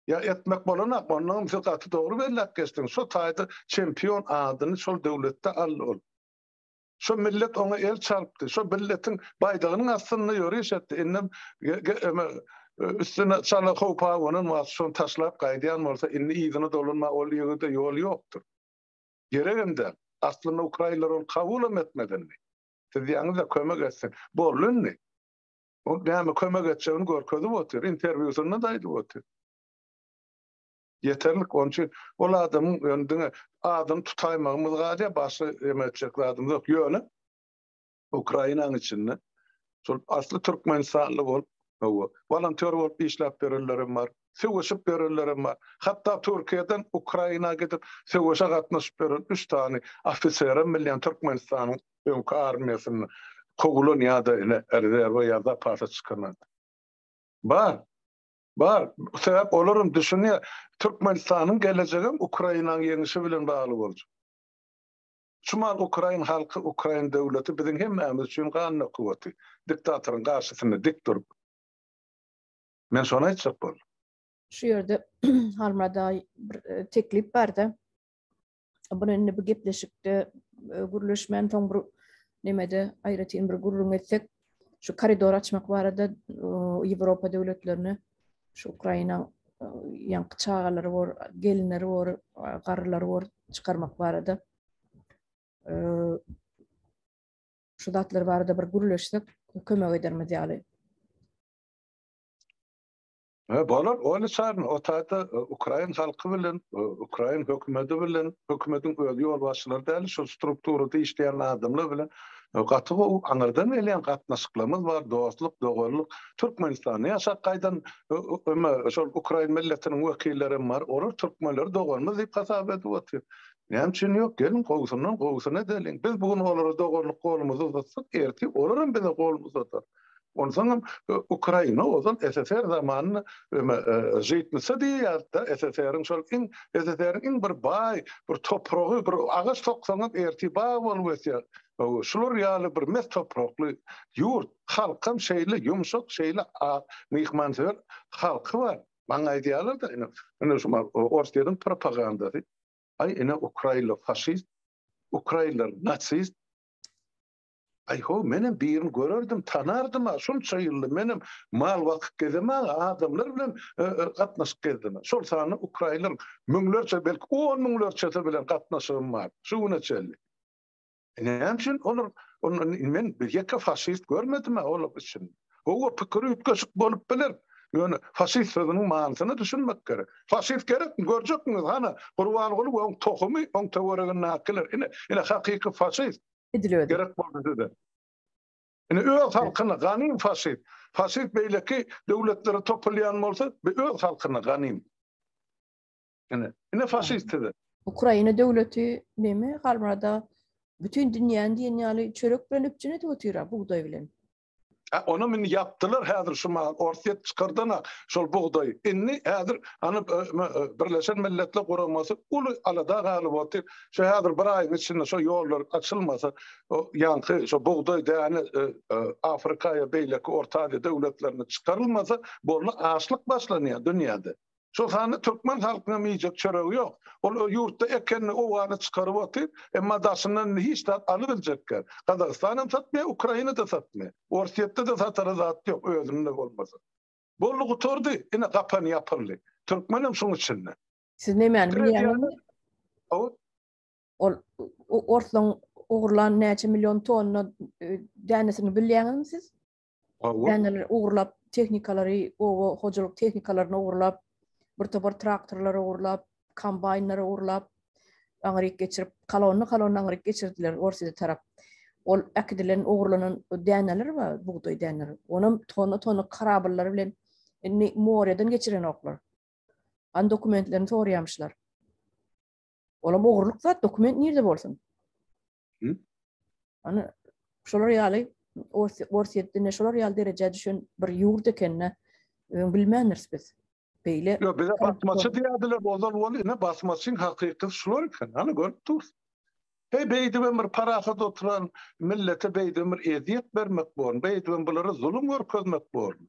Ya etmek bolanak, ondan fıkatı doğru belirlep geçtin. Şu taýda çempion adyny şol döwletde al ol. Şu millet ona el çarptı. Şu milletin baydagynyň aslynda ýörüş etdi. Innem üstüne çala hopa onun was şon taşlap gaýdýan bolsa, inni ýygyny dolunma ol ýygda ýol ýokdur. Gereginde aslynda Ukrainalar ol kabul etmedinmi? Siz ýaňyza kömek etsin. Bolunny. O näme kömek etjegini görkezip otyr. Interwiwsynda da aýdyp otyr. Yeterlik onun için ol adamın önüne adam tutaymamız gaýda başy emetjek adam ýok ýöne Ukrainanyň içinde şol asly türkmenistanly bolup volontör bolup işläp berenlerim bar, söwüşip berenlerim bar. Hatda Türkiýeden Ukrainaga gidip söwüşe gatnaşyp beren 3 tane ofiserim millen Türkmenistanyň öňkü armiýasyny koloniýada rezerwa ýa-da pasa çykanat. Bar, sebäp olaryň düşünýär, Türkmenistanyň gelejegi Ukrainanyň ýeňişi bilen bagly boljak. Şumal Ukraina halky, Ukraina döwleti biziň hemmemiz üçin ganyň kuwaty. Diktatoryň garşysynda dik durup. Men şonu aýtjak bol. Şu ýerde halmada bir teklip bardy. Buny bir gepleşikde gürleşmän soň bir nemede aýratyn bir gurrun etsek, şu koridor açmak barada Avrupa devletlerini şu Ukraina yankı çağaları var, gelinleri var, qarıları var çıkarmak barada şu datlar barada bir gürleşsek kömek edermiz ýaly. Bolar öyle çarın o taýda Ukraina halky bilen, Ukraina hökümeti bilen, hökümetin öz ýol başçylary däl şu strukturada işleýän adamlar bilen gaty aňyrdan elän gatnaşyklarymız bar, dostluk, dogurluk. Türkmenistanyň ýaşap gaýdan şol Ukraina milletiniň wekilleri bar, olar türkmenler dogurmaz diýip hasap edip otur. Näme üçin ýok? Gelin gowsundan gowsuna deliň. Biz bugün olara dogurluk golumuzy uzatsak, erti olaram bize golumuzy uzatar. Ondan Ukraina ozan SSR zamanını jeytmese diýär-de SSR'in şol SSR'in bir bay, bir topragy, bir agaç toksaňyz ertiba bolup ötýär. Şular ýaly bir mes toprakly ýurt, halkam şeýle ýumşak şeýle mihmansever halky bar. Maňa aýdýarlar da ene şu ortadan propagandasy. Ay ene Ukraina faşist, Ukraina natsist. Ay ho menem birini görerdim, tanardım, şunça ýylly menem mal wakyt gezeme adamlar bilen gatnaşyp gezdim. Şol sany Ukrainalar müňlerçe belki 10 müňlerçe bilen gatnaşygym bar. Şuňa çelli. Näme üçin olar men bir ýeke faşist görmedim olar üçin. O pikiri ütgeşik bolup biler. Yani faşist sözünün manasyny düşünmek gerek. Faşist gerek görjekmiz hana Qurban bolup on tohumy on teweregen nakylar. Ine hakyky faşist Ediliyor. gerek boldy da. Ine öz halkyny ganym faşist. Faşist beýleki döwletleri toplaýan bolsa, öz halkyny ganym. Ine faşist dedi. Ukraina döwleti neme galmada bütün dünýäni diýen çörek bilen üpjüne tötýär buğday bilen. Onu min yaptılar häzir şu ortaya çıkardana şol buğday. Inni häzir Birleşen Milletler Guramasy ulu alada galyp otyr. Şu häzir bir aýyň içinde şu ýollar açylmasa, o ýanky şu buğday däni Afrikaýa beýleki Orta Aziýa döwletlerine çıkarılmasa, bolna açlyk başlanýar dünýäde. Şol sany türkmen halkyna miýjek çöregi ýok. Ol ýurtda ekenni owany çykaryp otyr, emma daşyndan hiç zat alyp biljekler. Kazakstanam satmıyor, Ukraina'da satmıyor. Ortaýetde de satary zat ýok, özünde bolmasa. Bollugy tordy, ine gapan ýapyldy. Türkmenem şoň üçin. Siz näme bilýärsiz? Ol ortadan ugurlan näçe milyon tonna dänesini bilýärsiz siz? Däneler ugurlap tehnikalary, o hojalyk tehnikalaryny ugurlap bir topar traktorlar uğurlap, kombaynlar uğurlap, aňryk geçirip, kalonyny aňryk geçirdiler Orsiýa tarap. Ol äkidilen uğurlanan däneler bar, buğday däneleri. Onuň tonu karabylary bilen Moreýadan geçiren oklar. An dokumentlerini soraýamyşlar. Olam uğurluk zat, dokument nirde bolsun? Ana şolar ýaly Orsiýetde şolar ýaly derejede düşen bir ýurt ekenine bilmändirs biz. Yo bize basmaçı diýdiler, bozal ine basmaçyň hakyky şular eken. Ana görüp dur. Beýdem bir parahat oturan millete beýdem bir eziýet bermek bolun, beýdem bulara zulüm görkezmek bolun.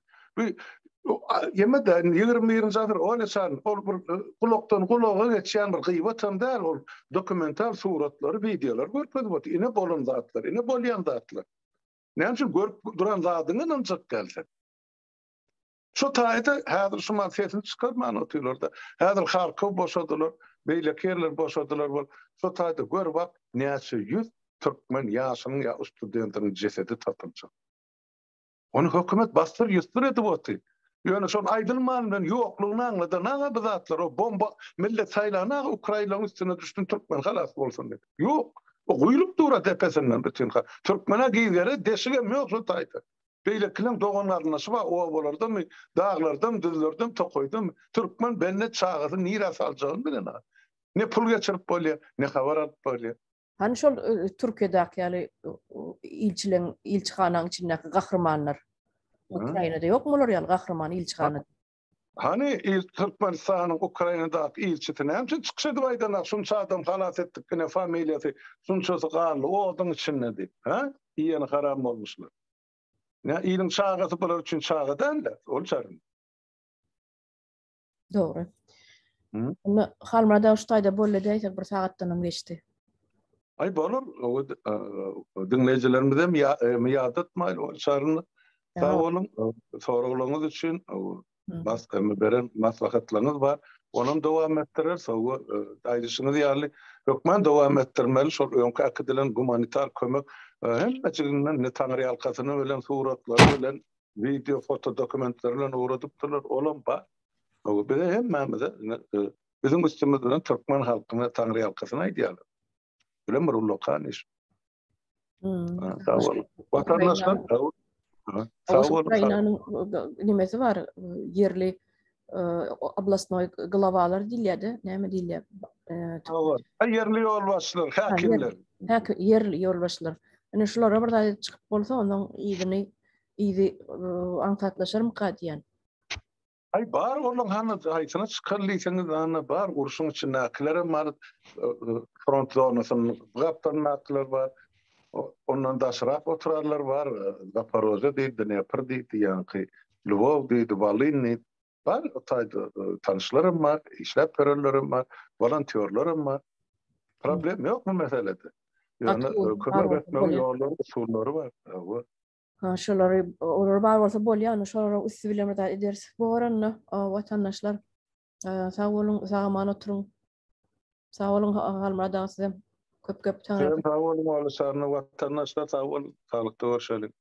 Ýemeden 20-nji asyr oýnaşan, ol bir kulakdan kulaga geçýän bir gıýbatan däl, ol dokumental suratlary, videolar görkezip otur. Ine bolan zatlar, ine bolýan zatlar. Näme üçin görüp duran zadyny ancak gelsen. Şu taýda häzir şu masiyetini çıkarman otyrlarda. Häzir Harkov boşadylar, beýlekerler boşadylar bol. Şu taýda gör bak, näçe ýüz türkmen ýaşynyň ýa studentiniň jesedi tapyljak. Onu hökümet bastyr ýüzdir edip otyr. Ýöne şol aýdylmandan ýoklugyny aňlady. Naga bu zatlar o bomba millet saýlana Ukrainanyň üstüne düşdü türkmen halas bolsun diýip. Ýok, o guýlup dura tepesinden bütün türkmene giýgere deşigem ýok şu taýda. Beýlekilen doganlaryna şuba o bolardan dağlardan düzlerden tokoydum. Türkmen benne çağısı niras aljagyny bilen. Ne pul geçirip bolýar, ne habar alyp bolýar. Hani şol Türkiýedäki ýaly ilçihanaň içindäki gahrmanlar Ukrainada ýokmular ýaly gahrman ilçihana? Hani Türkmenistanyň Ukrainadaky ilçisi näme çykyş edip aýdan şunça adam halas etdik gene familiýasy şunçasy galy oduň içinde diýip, ha? Ýene haram bolmuşlar. Ne ýylyň çağaty bolar üçin çağadan da ol çaryn. Dogry. Onu halmada uştaýda bolle diýsek bir sagatdan geçdi. Ay bolar, dinleyijilerimiz hem ýadat maýl ol çaryn. Sağ olun. Sorularınız için beren maslahatlarınız var. Onun devam ettirir. Soğu ayrışınız yerli. Hükmen devam ettirmeli. Şol öňki akıdylan humanitar kömek hemmecinden ne Taňry ýalkasyny bilen suratları bilen video, foto dokumentleri bilen uğradypdylar. Olan bar. O bir de hemmemize bizim üstümizden Türkmen halkyna Taňry ýalkasyny aýdýarlar. Bilen bir ulokan iş. Sağ olun. Vatandaşlar sağ olun. Ukraina'nın nimesi var, yerli oblastnoy glavalar dilýärdi, näme dilýär? Yerli ýolbaşçylar, häkimler. Yerli ýolbaşçylar. Ene şulara bir da çykyp bolsa, ondan ýygy antatlaşarmy diýen. Bar olan haýsyna çykarlysyňyz bar, urşuň içinde akilere bar, front zonasyny gapdanmaklar bar. Ondan daşrap oturarlar var. Zaporojye diýdi, Dnepr diýdi, ýa-ni Lvov diýdi, Volyn diýdi. Bar, tanışlarım var, işlep bererlerim var, volontörlerim var. Problem yok mu meselede? Yani kömek etme ýolları, usullary var. Şolary olar bar bolsa bolýan, şolary üstü bilen de ederiz. Bu oranla vatandaşlar sağ olun, sağman oturun. Sağ olun, halmada size köp Sağ olun, vatandaşlar sağ olun, sağlıklı görüşelim.